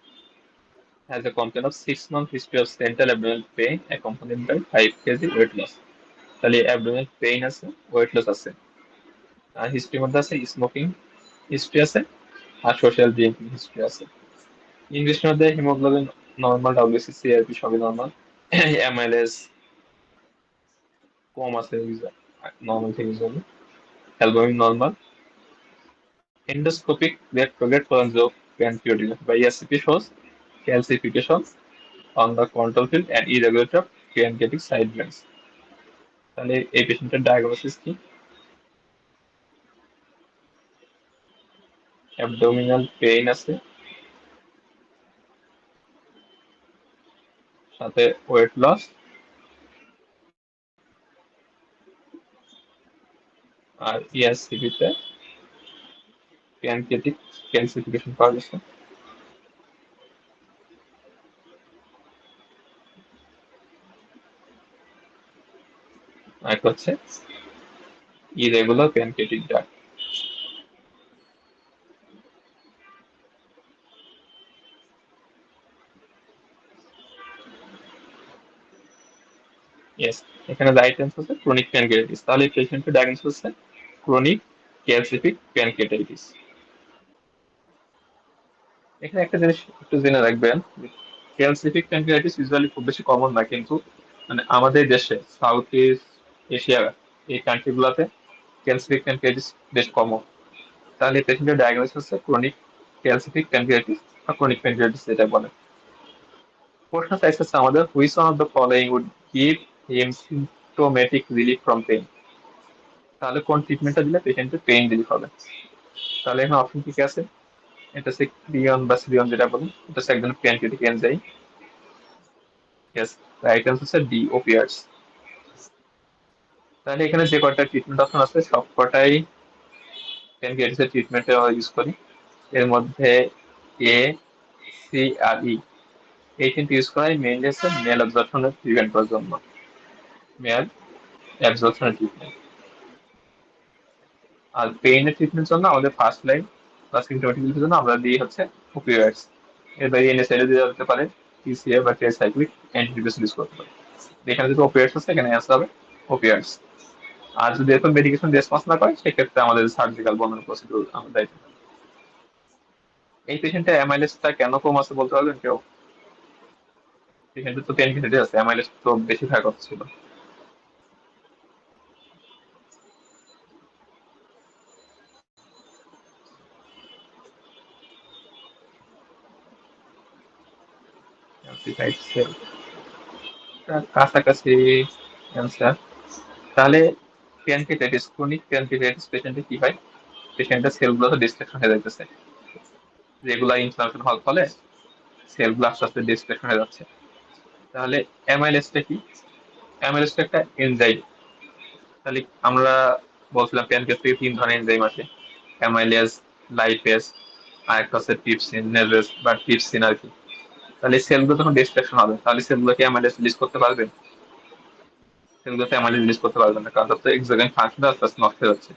A: has a complaint of 6 month history of central abdominal pain accompanied by 5 kg weight loss. তাহলে abdominal pain আছে, weight loss আছে, আর হিস্ট্রির মধ্যে আছে স্মোকিং হিস্ট্রি আছে, আর সোশ্যাল ড্রিঙ্কিং হিস্ট্রি আছে। ইংলিশের মধ্যে হিমোগ্লোবিন নর্মাল, ডাব্লিউসি সিআরপি সবই নর্মাল, এমআইএলএস কম আছে নর্মাল থেকে, albumin normal. Endoscopic retrograde by ESCP shows calcification on the control field and irregularity of pancreatic side veins. তাহলে এই পেশেন্টের ডায়াগনোসিস কি? অ্যাবডোমিনাল পেইন আছে, সাথে ওয়েট লস, আর ইএসসিপি তে প্যানক্রিয়াটিক ক্যালসিফিকেশন পাওয়া গেছে। আর হচ্ছে ইরেগুলার প্যানক্রিয়াটিক ডাক। ইয়েস, এখানে রাইট অ্যান্সার হচ্ছে ক্রনিক প্যানক্রিয়াটাইটিস। তাহলে পেশেন্টের ডায়াগনোসিস হচ্ছে ক্রনিক ক্যালসিফিক প্যানক্রিয়াটাইটিস। এখানে একটা জিনিস একটু জেনে রাখবেন, ক্যালসিফিক প্যানক্রিয়াটিস ইউজুয়ালি খুব বেশি কমন না, কিন্তু মানে আমাদের দেশে সাউথ ইস্ট এশিয়া এই কান্ট্রি গুলাতে ক্যালসিফিক প্যানক্রিয়াটিস বেশ কমন। তাহলে পেশেন্টের ডায়াগনোসিস হচ্ছে ক্রনিক ক্যালসিফিক প্যানক্রিয়াটিস বা ক্রনিক প্যানক্রিয়াটিস যেটা বলে। প্রশ্ন চাইছে আমাদের, which one of the following would give him symptomatic relief from pain. তাহলে কোন ট্রিটমেন্টটা দিলে পেশেন্টের পেইন রিলিফ হবে? তাহলে এখানে অপশন কি কি আছে? এটা হচ্ছে ক্রিয়ন বা সিরিয়ন যেটা বলি, এটা হচ্ছে একজন pancreatic enzyme. Yes, right answer হচ্ছে ডি, ওপিয়াটস। তাহলে এখানে যে কয়টা ট্রিটমেন্ট অপশন আছে সব কটাই প্যানক্রিয়াটিসের ট্রিটমেন্টে আমরা ইউজ করি। এর মধ্যে এ, সি আর ই, এই তিনটি ইউজ করা হয় মেইনলি হচ্ছে মেল অ্যাবজর্পশনের প্রিভেন্ট করার জন্য, মেল অ্যাবজর্পশনের ট্রিটমেন্ট। আর পেইনের ট্রিটমেন্টের জন্য আমাদের ফার্স্ট লাইন বা সিমটোমেটিক জন্য আমরা দিই হচ্ছে ওপিওয়েডস। এর বাইরে এনএসআইডি দেওয়া হতে পারে, টিসিএ বা ট্রাইসাইক্লিক অ্যান্টিডিপ্রেসেন্ট ইউজ করতে পারে। এখানে যদি ওপিওয়েডস আছে এখানে অ্যান্সার হবে ওপিওয়েডস। আর যদি এরকম মেডিকেশন রেসপন্স না করে সেক্ষেত্রে আমাদের সার্জিক্যাল বন্ধন প্রসিডিউর আমরা দায়িত্ব। এই পেশেন্টের অ্যামাইলেসটা কেন কম আছে বলতে পারবেন কেউ? পেশেন্টের তো পেনক্রিয়াটিস আছে, অ্যামাইলেস তো বেশি থাকার কথা ছিল। কাছাকাছি অ্যান্সার। তাহলে প্যানক্রিয়াটাইটিস, ক্রনিক প্যানক্রিয়াটাইটিস পেশেন্টে কি হয়? পেশেন্টের সেলগুলো তো ডিস্ট্রাকশন হয়ে যাইতেছে, যেগুলা ইনফ্লামেশন হওয়ার ফলে সেলগুলো আস্তে আস্তে ডিস্ট্রাকশন হয়ে যাচ্ছে। তাহলে অ্যামাইলেসটা কি? অ্যামাইলেসটা একটা এনজাইম। তাহলে আমরা বলছিলাম প্যানক্রিয়াস থেকে তিন ধরনের এনজাইম আছে, অ্যামাইলেজ, লাইপেজ, আর একটা হচ্ছে ট্রিপসিন, নেভেজ বা ট্রিপসিন আর কি। তাহলে সেলগুলো যখন ডিস্ট্রাকশন হবে তাহলে সেলগুলোকে অ্যামাইলেজ রিলিজ করতে পারবে? সেলগুলোতে অ্যামাইলেজ রিলিজ করতে পারবে না, কারণ তার এক্সোজেন ফাংশন আস্তে আস্তে নষ্ট হয়ে যাচ্ছে।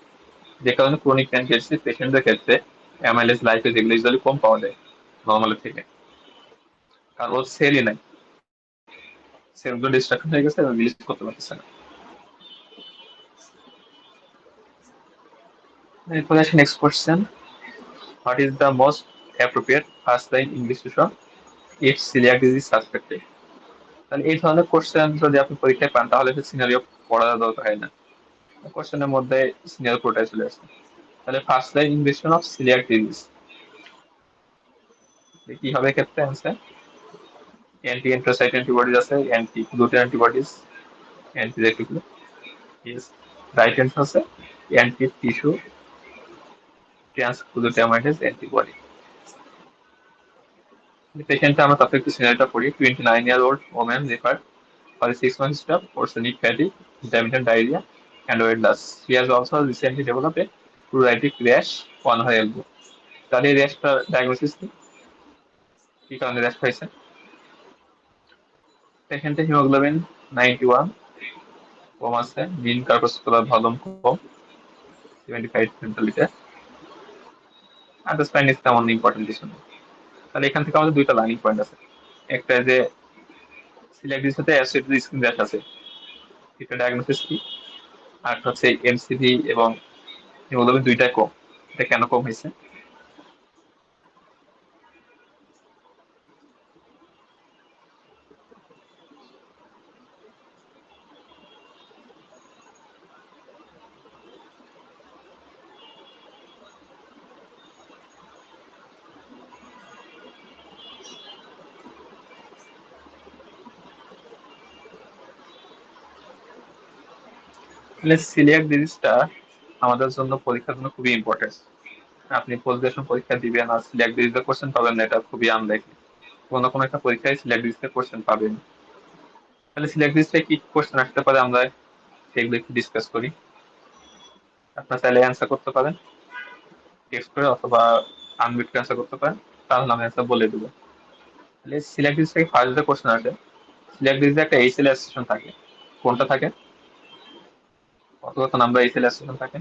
A: যে কারণে ক্রনিক প্যানক্রিয়াটিস পেশেন্টদের ক্ষেত্রে অ্যামাইলেজ, লাইপেজ এগুলো ইউজুয়ালি কম পাওয়া যায় নর্মালের থেকে, কারণ ওর সেলই নাই, সেলগুলো ডিস্ট্রাকশন হয়ে গেছে এবং রিলিজ করতে পারতেছে না। এরপরে আসি next question, what is the most appropriate first line English tuition if coeliac disease suspected? তাহলে এই ধরনের কোশ্চেন যদি আপনি পরীক্ষায় পান তাহলে সিনারিও পড়ার দরকার হয় না, কোশ্চেনের মধ্যে সিনারিও পুরোটাই চলে আসে। তাহলে first line English of coeliac disease কি হবে ক্ষেত্রে অ্যান্সার? অ্যান্টি এন্ট্রোসাইট অ্যান্টিবডিজ আছে, anti gluten antibodies, anti reticular. Yes, right answer আছে অ্যান্টি টিস্যু ট্রান্সগ্লুটামাইনেজ অ্যান্টিবডি। পেশেন্টটা আমরা তাতে একটু সিনারিটা পড়ি। 29-year-old woman referred for a 6 month stop for chronic fatigue, intermittent diarrhea, and weight loss. She has also recently developed a pruritic rash on her elbow. তার এই র্যাশটার ডায়াগনোসিস কি? কি কারণে র্যাশ হয়েছে? পেশেন্টের হিমোগ্লোবিন 91, কম আছে, মিন কার্পোস্কুলার ভলিউম কম, 75 সেন্টিলিটার। আন্ডারস্ট্যান্ডিং তেমন ইম্পর্টেন্ট কিছু না। তাহলে এখান থেকে আমাদের দুইটা লার্নিং পয়েন্ট আছে, একটা যে সিলেক্টিভ সাথে অ্যাসিড স্কিন র্যাশ আছে, এটা ডায়াগনোসিস কি? আর হচ্ছে এমসিভি এবং হিমোগ্লোবিন দুইটাই কম, এটা কেন কম হয়েছে? তাহলে সিলিয়াক ডিজিজটা আমাদের জন্য পরীক্ষার জন্য খুবই ইম্পর্টেন্ট। আপনি পোস্ট গ্রাজুয়েশন পরীক্ষা দিবেন আর সিলিয়াক ডিজিজের কোশ্চেন পাবেন না, এটা খুবই আনলাইকলি। কোনো কোনো একটা পরীক্ষায় সিলিয়াক ডিজিজের কোশ্চেন পাবেন। তাহলে সিলিয়াক ডিজিজে কি কোশ্চেন আসতে পারে আমরা সেগুলো একটু ডিসকাস করি। আপনার চাইলে অ্যান্সার করতে পারেন টেক্সট করে অথবা আনমিউট করে অ্যান্সার করতে পারেন, তাহলে আমি অ্যান্সার বলে দেবো। তাহলে সিলিয়াক ডিজিজ থেকে ফার্স্ট যে কোশ্চেন আসে, সিলিয়াক ডিজিজে একটা এইচএল অ্যাসোসিয়েশন থাকে, কোনটা থাকে? কত কত নাম্বার এইচএল অ্যাসোসিয়েশন থাকে,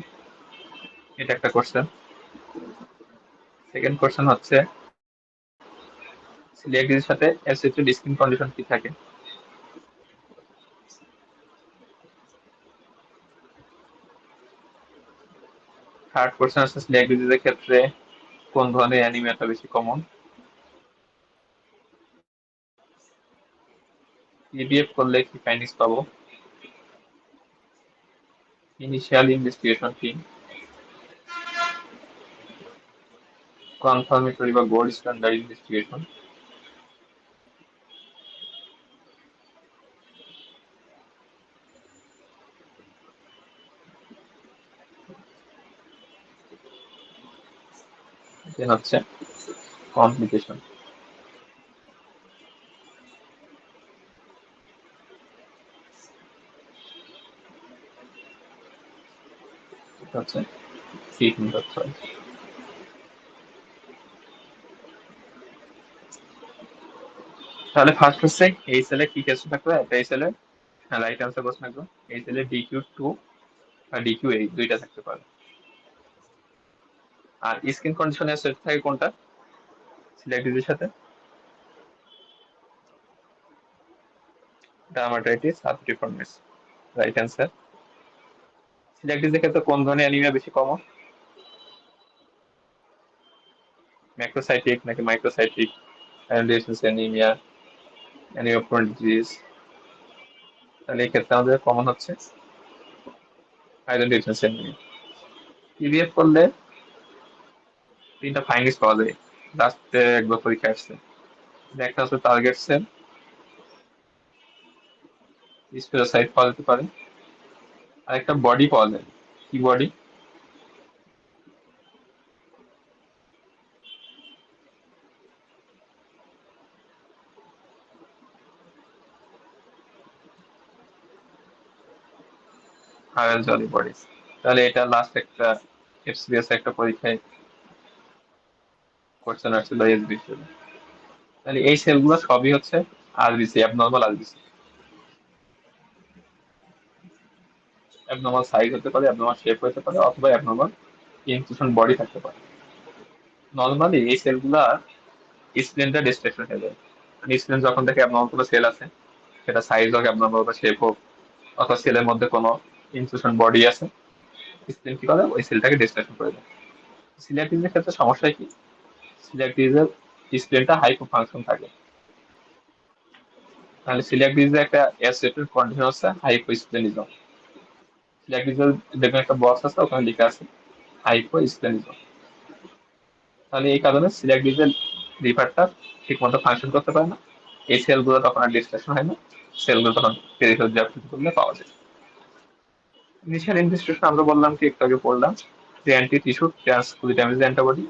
A: এটা একটা কোশ্চেন। সেকেন্ড কোশ্চেন হচ্ছে সিলিয়াক ডিজিজের সাথে অ্যাসোসিয়েটেড স্কিন কন্ডিশন কি থাকে? থার্ড কোশ্চেন হচ্ছে সিলিয়াক ডিজিজের ক্ষেত্রে কোন ধরনের অ্যানিমিয়াটা বেশি কমন? ইবিএফ করলে কি ফাইন্ডিংস পাবো? ইনিশিয়াল ইনভেস্টিগেশন টিম, কনফার্মেটরি বা গোল্ড স্ট্যান্ডার্ড ইনভেস্টিগেশন, দেন হচ্ছে কমপ্লিকেশন। এটা হচ্ছে ট্রিটমেন্ট অফ চয়েস। তাহলে ফার্স্ট হচ্ছে এই সেলে কি কিছু থাকবে, একটা এই সেলে রাইট আনসার কোশ্চেন থাকবে, এই সেলে ডিকিউ 2 আর ডিকিউ 8 দুইটা থাকতে পারে। আর স্কিন কন্ডিশনের সেট থাকে কোনটা সিলেক্টিভের সাথে? Dermatitis herpetiformis, right answer. সিলেক্টিভের ক্ষেত্রে কোন ধরনের অ্যানিমিয়া বেশি কমন? ম্যাক্রোসাইটিক নাকি মাইক্রোসাইটিক অ্যানিডেশনস অ্যানিমিয়া, অ্যানিমিয়া ডিজিজ? তাহলে এই ক্ষেত্রে আমাদের কমন হচ্ছে আয়রন ডেফিসিয়েন্সি অ্যানিমিয়া। ইভিএফ করলে 3টা ফাইন্ডিংস পাওয়া যায়, লাস্টে একবার পরীক্ষা আসছে। একটা হচ্ছে টার্গেট সেল, স্পেরোসাইট পাওয়া যেতে পারে, আর একটা বডি পাওয়া যায়। কি বডি? Higher Jolly body. তাহলে এটা লাস্ট একটা এফসিএস একটা পরীক্ষায় কোশ্চেন আসছিল এসবিসি। তাহলে এই সেলগুলো সবই হচ্ছে RBC, abnormal RBC. Abnormal size হতে পারে, অ্যাবনর্মাল শেপ হতে পারে, অথবা অ্যাবনর্মাল ইনক্লুশন বডি থাকতে পারে। নর্মালি এই সেলগুলা স্প্লেনটা ডিস্ট্রাকশন হয়ে যায়। স্প্লেন যখন দেখে অ্যাবনর্মাল কোনো সেল আছে, সেটা সাইজ হোক, অ্যাবনর্মাল বা শেপ হোক, অথবা সেলের মধ্যে কোনো ইনক্লুশন বডি আছে, স্প্লেন কি করে ওই সেলটাকে ডিস্ট্রাকশন করে দেয়। সিলিয়াক ক্ষেত্রে সমস্যা কি? সিলিয়াক ডিজিজের স্প্লেনটা হাইপো ফাংশন থাকে। তাহলে সিলিয়াক ডিজিজের একটা অ্যাসোসিয়েটেড কন্ডিশন হচ্ছে হাইপোস্প্লেনিজম। সিলিয়াক ডিজিজের দেখবেন একটা বক্স আছে, ওখানে লেখা আছে হাইপোস্প্লেনিজম। তাহলে এই কারণে সিলিয়াক ডিজিজের লিভারটা ঠিক মতো ফাংশন করতে পারে না, এই সেলগুলো তখন আর ডিস্ট্রাকশন হয় না, সেলগুলো তখন পেরিফেরাল ব্লাড করলে পাওয়া যায়। ইনিশিয়াল ইনভেস্টিগেশন আমরা বললাম কি একটু আগে পড়লাম যে অ্যান্টি টিস্যু ট্রান্সক্লুটামিজ অ্যান্টিবডি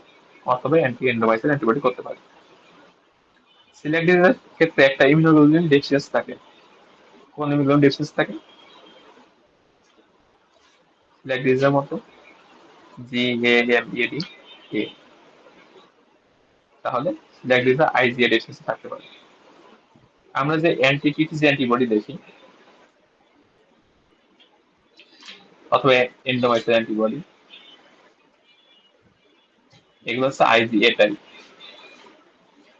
A: অথবা অ্যান্টি এন্ডোমাইসিন অ্যান্টিবডি করতে পারে। সিলিয়াক ডিজিজের ক্ষেত্রে একটা ইমিউনোগ্লোবিন ডেফিসিয়েন্স থাকে। কোন ইমিউনোগ্লোবিন ডেফিসিয়েন্স থাকে সিলিয়াক ডিজিজের মতো? GAMED এ। তাহলে সিলিয়াক ডিজিজে IgA ডেফিসিয়েন্সি থাকতে পারে। আমরা যে অ্যান্টি টিটিজি অ্যান্টিবডি দেখি অথবা এন্ডোমাইসিন অ্যান্টিবডি, এগুলো হচ্ছে IgA টাইপ।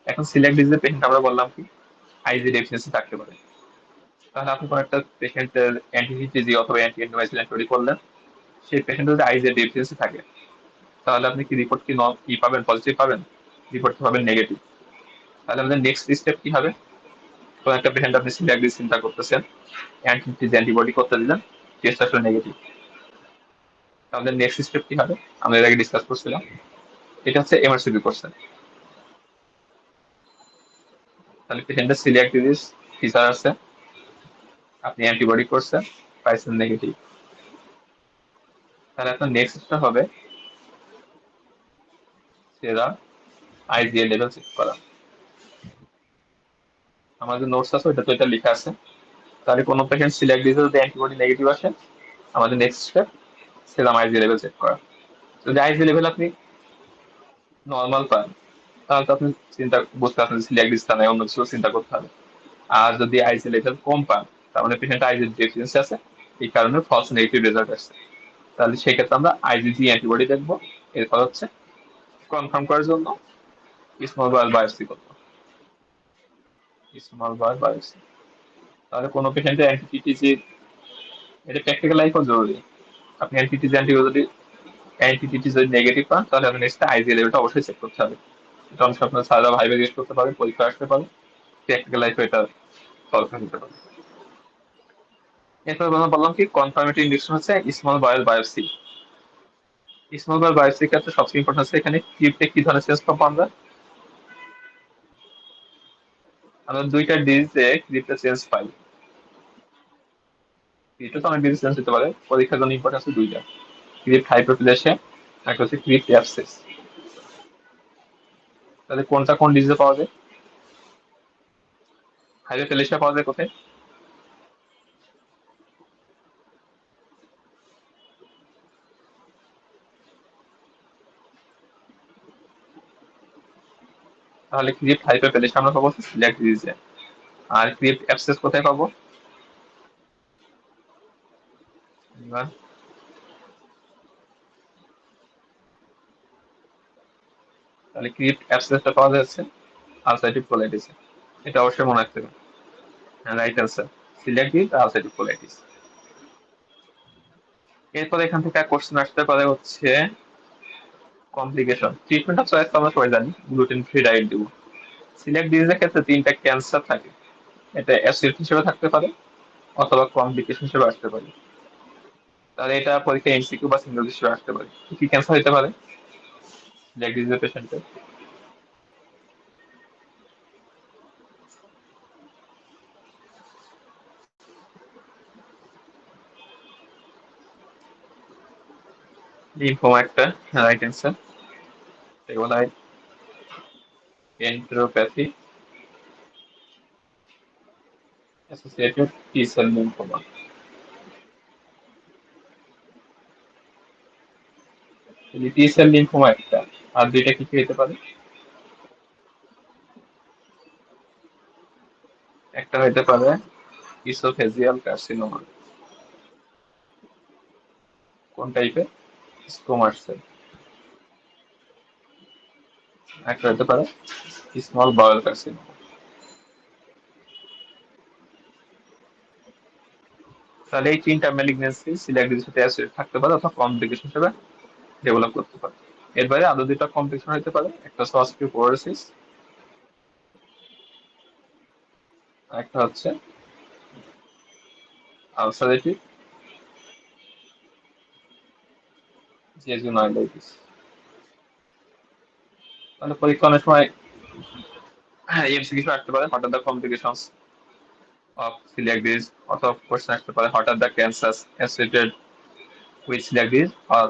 A: এখন সিলিয়াক ডিজিজের পেশেন্ট আমরা বললাম কি IgA ডেফিসিয়েন্সি থাকতে পারে। তাহলে আপনি কোনো একটা পেশেন্টের অ্যান্টি টিটিজি অথবা অ্যান্টি এন্ডোমাইসিন অ্যান্টিবডি করলেন, সেই পেশেন্টের যদি IgA ডেফিসিয়েন্সি থাকে, তাহলে আপনি কি রিপোর্ট কি পাবেন? পজিটিভ পাবেন? রিপোর্ট পাবেন নেগেটিভ। তাহলে আমাদের নেক্সট স্টেপ কি হবে? কোন একটা পেশেন্ট আপনি সিলিয়াক ডিজিজ চিন্তা করতেছেন, অ্যান্টিবডি করতে দিলেন, টেস্ট আসলে নেগেটিভ। তাহলে নেক্সট স্টেপ কি হবে? আমরা এর আগে ডিসকাস করছিলাম, এটা হচ্ছে এমআরসিপি কোশ্চেন। তাহলে পেশেন্টের সিলিয়াক ডিজিজ ফিচার আছে, আপনি অ্যান্টিবডি করছেন, পাইছেন নেগেটিভ। তাহলে আপনার নেক্সট স্টেপ হবে সেরা IgA লেভেল চেক করা। আমাদের নোটস আছে, ওইটা তো এটা লেখা আছে। তাহলে কোনো পেশেন্ট সিলিয়াক ডিজিজ যদি অ্যান্টিবডি নেগেটিভ আসে, আমাদের নেক্সট স্টেপ সেরাম IgA লেভেল চেক করা। যদি IgA লেভেল আপনি নর্মাল পান, তাহলে তো আপনি চিন্তা বুঝতে পারছেন সিলিয়াক ডিজিজ নাই, অন্য কিছু চিন্তা করতে হবে। আর যদি IgA লেভেল কম পান, তার মানে পেশেন্ট IgA ডেফিসিয়েন্সি আছে, এই কারণে ফলস নেগেটিভ রেজাল্ট আসছে। তাহলে সেক্ষেত্রে আমরা IgG অ্যান্টিবডি দেখবো। এরপর হচ্ছে কনফার্ম করার জন্য স্মল বয়েল বায়োপসি করবো। Small bowel biopsy. তাহলে কোনো পেশেন্টের অ্যান্টিটিটিজি, এটা প্র্যাকটিক্যাল লাইফও জরুরি। আপনি অ্যান্টিটিটি যদি নেগেটিভ পান, তাহলে আপনার নেক্সট IgA লেভেলটা অবশ্যই চেক করতে হবে। এটা অনেক সময় আপনার স্যাররা ভাইবে জিজ্ঞেস করতে পারে, পরীক্ষা আসতে পারে, প্র্যাকটিক্যাল লাইফে এটা সলিউশন দিতে পারে। এরপর আমরা বললাম কি কনফার্মেটরি ইন্ডেক্স হচ্ছে স্মল বায়োল বায়োপসি। স্মল বায়োল বায়োপসির ক্ষেত্রে সবচেয়ে ইম্পর্টেন্ট হচ্ছে এখানে ক্রিপ্টে কি ধরনের চেঞ্জ পাবো আমরা। আমরা দুইটা ডিজিজে ক্রিপ্টে চেঞ্জ পাই। ক্রিপ্টে তো অনেক ডিজিজ চেঞ্জ হতে পারে, পরীক্ষার জন্য ইম্পর্টেন্ট আছে দুইটা, ক্রিপ্ট হাইপোপ্লাসিয়া আর হচ্ছে ক্রিপ্ট অ্যাবসেস। তাহলে কোনটা কোন ডিজিজে পাওয়া যায়? হাইপোপ্লাসিয়া পাওয়া যায় কোথায়? তাহলে ক্রিপ্ট হাইপোপ্লাসিয়া আমরা পাবো সিলিয়াক ডিজিজে। আর ক্রিপ্ট অ্যাবসেস কোথায় পাবো? না, তাহলে ক্রিপ্ট অ্যাবসেসটা পাওয়া যাচ্ছে আলসারেটিভ কোলাইটিসে। এটা অবশ্যই মনে রাখতে হবে। হ্যাঁ, রাইট আনসার, সিলিয়াক ডিজিজ আর আলসারেটিভ কোলাইটিস। এরপর এখান থেকে কোশ্চেন আসতে পারে হচ্ছে কমপ্লিকেশন। ট্রিটমেন্ট অফ চয়েস আমরা সবাই জানি, গ্লুটেন ফ্রি ডায়েট দিব। সিলিয়াক ডিজিজের ক্ষেত্রে তিনটা ক্যান্সার থাকে, এটা অ্যাসিড হিসেবে থাকতে পারে অথবা কমপ্লিকেশন হিসেবে আসতে পারে। তাহলে এটা পরীক্ষা এমসিকিউ বা সিঙ্গেল হিসেবে আসতে পারে। কি কি ক্যান্সার হতে পারে সিলিয়াক ডিজিজের পেশেন্টের? লিম্ফোমা একটা, রাইট অ্যান্সার। এগুলো enteropathy associated T cell lymphoma. T cell lymphoma একটা, আর দুইটা কি কি হতে পারে? একটা হতে পারে ইসোফেজিয়াল কার্সিনোমা। কোন টাইপের? স্কোমার সেল। একটা হতে পারে স্মল বাওয়েল কার্সিনোমা। তাহলে এই তিনটা ম্যালিগনেন্সি সিলিয়াক ডিজিজের সাথে অ্যাসোসিয়েটেড থাকতে পারে অথবা কমপ্লিকেশন হিসেবে ডেভেলপ করতে পারে। এর বাইরে আরো দুইটা কমপ্লিকেশন হতে পারে, একটা হচ্ছে অস্টিওপোরোসিস, আর একটা হচ্ছে আলসারেটিভ জেজুনাইলাইটিস। মানে পরীক্ষা অনেক সময় এমসিকিউ আসতে পারে, হঠাৎ the complications of coeliac disease, অথবা কোশ্চেন আসতে পারে হঠাৎ the cancer associated with coeliac disease or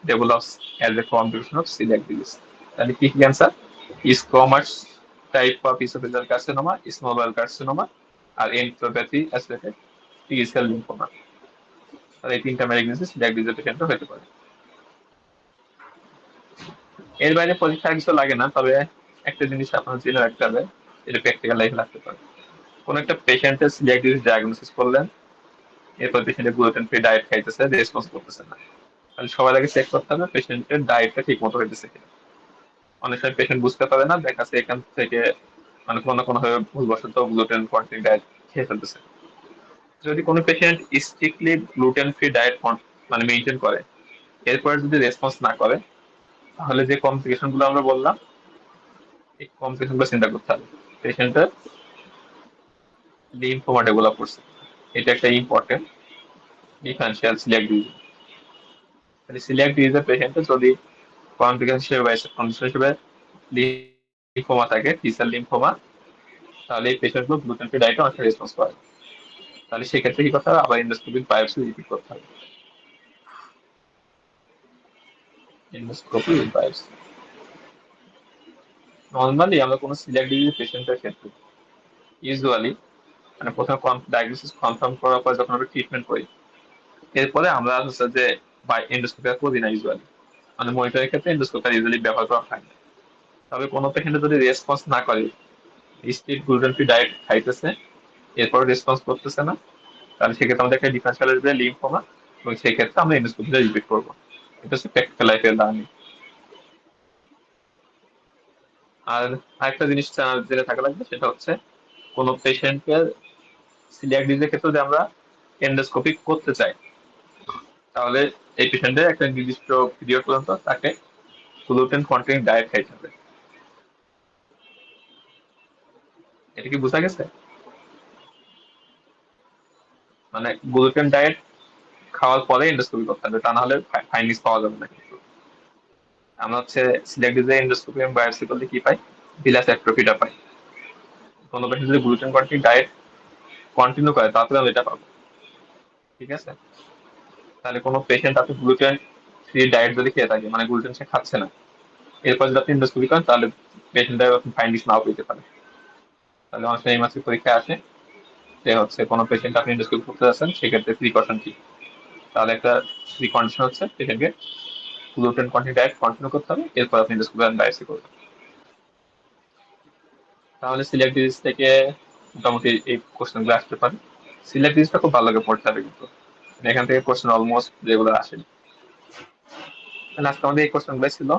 A: develops as a complication of coeliac disease. তাহলে কি cancer? Squamous type of oesophageal carcinoma, small bowel carcinoma, আর enteropathy associated T cell lymphoma. তাহলে এই তিনটা ম্যালিগনেন্সি সিলিয়াক ডিজিজের পেশেন্টও হতে পারে। এর বাইরে পরীক্ষা কিছু লাগে না, তবে একটা জিনিস আপনার জেনে রাখতে হবে, এটা প্র্যাকটিক্যাল লাইফে লাগতে পারে। কোন একটা পেশেন্টের সিলিয়াক ডিজিজ ডায়াগনোসিস করলেন, এরপর পেশেন্টের গ্লুটেন ফ্রি ডায়েট খাইতেছে, রেসপন্স করতেছে না, তাহলে সবার আগে চেক করতে হবে পেশেন্টের ডায়েটটা ঠিক মতো হইতেছে কিনা। অনেক সময় পেশেন্ট বুঝতে পারে না, দেখা যাচ্ছে এখান থেকে মানে কোনো না কোনো ভাবে ভুলবশত গ্লুটেন কন্টেন্ট ডায়েট খেয়ে ফেলতেছে। যদি কোনো patient strictly gluten free diet মানে মেনটেন করে, এরপরে যদি রেসপন্স না করে, তাহলে যে কমপ্লিকেশন গুলো আমরা বললাম, এই কমপ্লিকেশন গুলো চিন্তা করতে হবে। পেশেন্টের লিম্ফোমা ডেভেলপ করছে, এটা একটা ইম্পর্টেন্ট ডিফারেন্সিয়াল সিলিয়াক ডিজিজ। তাহলে সিলিয়াক ডিজিজের পেশেন্টের যদি কমপ্লিকেশন হিসেবে বা কন্ডিশন হিসেবে লিম্ফোমা থাকে, টি সেল লিম্ফোমা, তাহলে এই পেশেন্ট গুলো গ্লুটেন ফ্রি ডায়েটে অনেকটা রেসপন্স করে। তাহলে সেক্ষেত্রে কি করতে হবে? আবার এন্ডোস্কোপিক বায়োপসি রিপিট করতে হবে। এন্ডোস্কোপি বায়োপসি নর্মালি আমরা কোনো সিলিয়াক ডিজিজ পেশেন্টের ক্ষেত্রে ইউজুয়ালি মানে প্রথমে ডায়াগনোসিস কনফার্ম করার পর যখন আমরা ট্রিটমেন্ট করি, এরপরে আমরা হচ্ছে যে বাই এন্ডোস্কোপি করি না ইউজুয়ালি, মানে মনিটরের ক্ষেত্রে এন্ডোস্কোপি ইউজুয়ালি ব্যবহার করা হয় না। তবে কোনো পেশেন্ট যদি রেসপন্স না করে, স্ট্রিট গ্লুটেন ফ্রি ডায়েট খাইতেছে, এরপর রেসপন্স করতেছে না, তাহলে সেক্ষেত্রে আমাদের একটা ডিফারেন্সিয়াল আসবে লিম্ফোমা, এবং সেই ক্ষেত্রে আমরা এন্ডোস্কোপিটা রিপিট করবো। এটা হচ্ছে প্র্যাকটিক্যাল লাইফের লার্নিং। আর আরেকটা জিনিস জেনে থাকা লাগবে, সেটা হচ্ছে কোনো পেশেন্টের সিলিয়াক ডিজিজের ক্ষেত্রে যদি আমরা এন্ডোস্কোপি করতে চাই, তাহলে এই পেশেন্টের একটা নির্দিষ্ট পিরিয়ড পর্যন্ত তাকে গ্লুটেন কন্টেইন ডায়েট খাইতে হবে। এটা কি বোঝা গেছে? মানে গ্লুটেন ডায়েট খাওয়ার পরে এন্ডোস্কোপি করতে হবে, তা না হলে ফাইন্ডিংস পাওয়া যাবে না। কিন্তু আমরা হচ্ছে সিলেক্ট ডিজে এন্ডোস্কোপি এবং বায়োপসি করলে কি পাই? ভিলাস অ্যাট্রোফিটা পাই। কোনো পেশেন্ট যদি গ্লুটেন কন্টিনিউ ডায়েট কন্টিনিউ করে তারপরে আমরা এটা পাবো। ঠিক আছে? তাহলে কোনো পেশেন্ট আপনি গ্লুটেন ফ্রি ডায়েট যদি খেয়ে থাকে, মানে গ্লুটেন সে খাচ্ছে না, এরপর যদি আপনি এন্ডোস্কোপি করেন তাহলে পেশেন্টের ফাইন্ডিংস নাও পেতে পারে। তাহলে অনেক সময় এই মাসের পরীক্ষায় আসে যে হচ্ছে কোনো পেশেন্ট আপনি এন্ডোস্কোপি করতে যাচ্ছেন, সেক্ষেত্রে প্রিকশন কি? তাহলে একটা প্রিকন্ডিশন হচ্ছে পেশেন্টকে গ্লুটেন কন্টিনিউ ডায়েট কন্টিনিউ করতে হবে, এরপর আপনি এন্ডোস্কোপি এবং বায়োপসি করবেন। তাহলে সিলেক্ট ডিজিজ থেকে মোটামুটি এই কোশ্চেনগুলো আসতে পারে। সিলেক্ট ডিজিজটা খুব ভালো লাগে পড়তে হবে কিন্তু, এখান থেকে কোশ্চেন অলমোস্ট যেগুলো আসে। তাহলে আজকে আমাদের এই কোশ্চেনগুলো ছিল।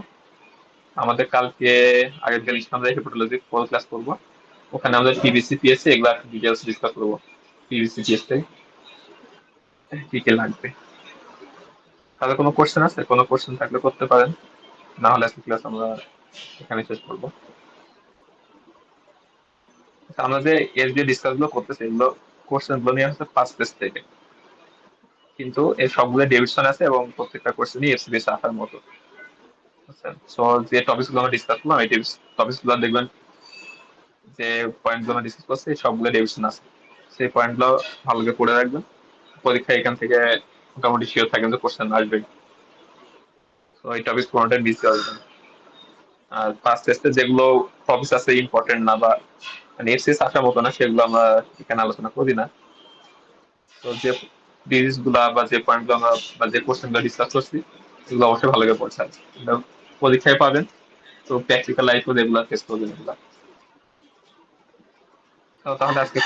A: আমাদের কালকে আগের দিন আমরা হেপাটোলজি 4 ক্লাস করবো, ওখানে আমাদের পিবিসি পিএসসি এগুলো ডিটেলস ডিসকাস করবো। পিবিসি পিএসসি কি কি লাগবে। তাহলে কোনো কোশ্চেন আছে? কোনো কোশ্চেন থাকলে করতে পারেন, না হলে আজকে ক্লাস আমরা এখানে শেষ করবো। আচ্ছা, আমরা যে এর যে ডিসকাস গুলো করতেছি এগুলো কোশ্চেন গুলো নিয়ে হচ্ছে ফার্স্ট পেজ থেকে, কিন্তু এর সবগুলো ডেভিশন আছে এবং প্রত্যেকটা কোশ্চেনই এফসিবিএস আসার মতো। আচ্ছা, সো যে টপিক গুলো আমরা ডিসকাস করলাম এই টপিক গুলো দেখবেন যে পয়েন্ট গুলো আমরা ডিসকাস করছি সবগুলো ডেভিশন আছে, সেই পয়েন্ট গুলো ভালো করে পড়ে রাখবেন। পরীক্ষা এখান থেকে মোটামুটি শিওর থাকেন যে কোশ্চেন আসবে। তো এই টপিক কোনোটাই মিস করা যাবে না। আর ফার্স্ট টেস্টে যেগুলো টপিক আছে ইম্পর্টেন্ট না বা মানে এফসিএস আসার মতো না, সেগুলো আমরা এখানে আলোচনা করি না। তো যে ডিজিজ গুলা বা যে পয়েন্ট গুলো আমরা বা যে কোশ্চেন গুলো ডিসকাস করছি এগুলো অবশ্যই ভালো করে পড়ছে আছে, পরীক্ষায় পাবেন। তো প্র্যাকটিক্যাল লাইফও এগুলো ফেস করবেন এগুলা। তো তাহলে আজকে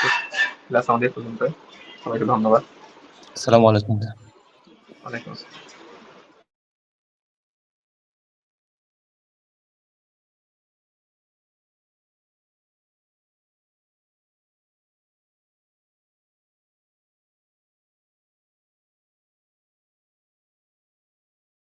A: ক্লাস আমাদের পর্যন্ত। সবাইকে ধন্যবাদ।
B: আসসালামু আলাইকুম।
A: অনেক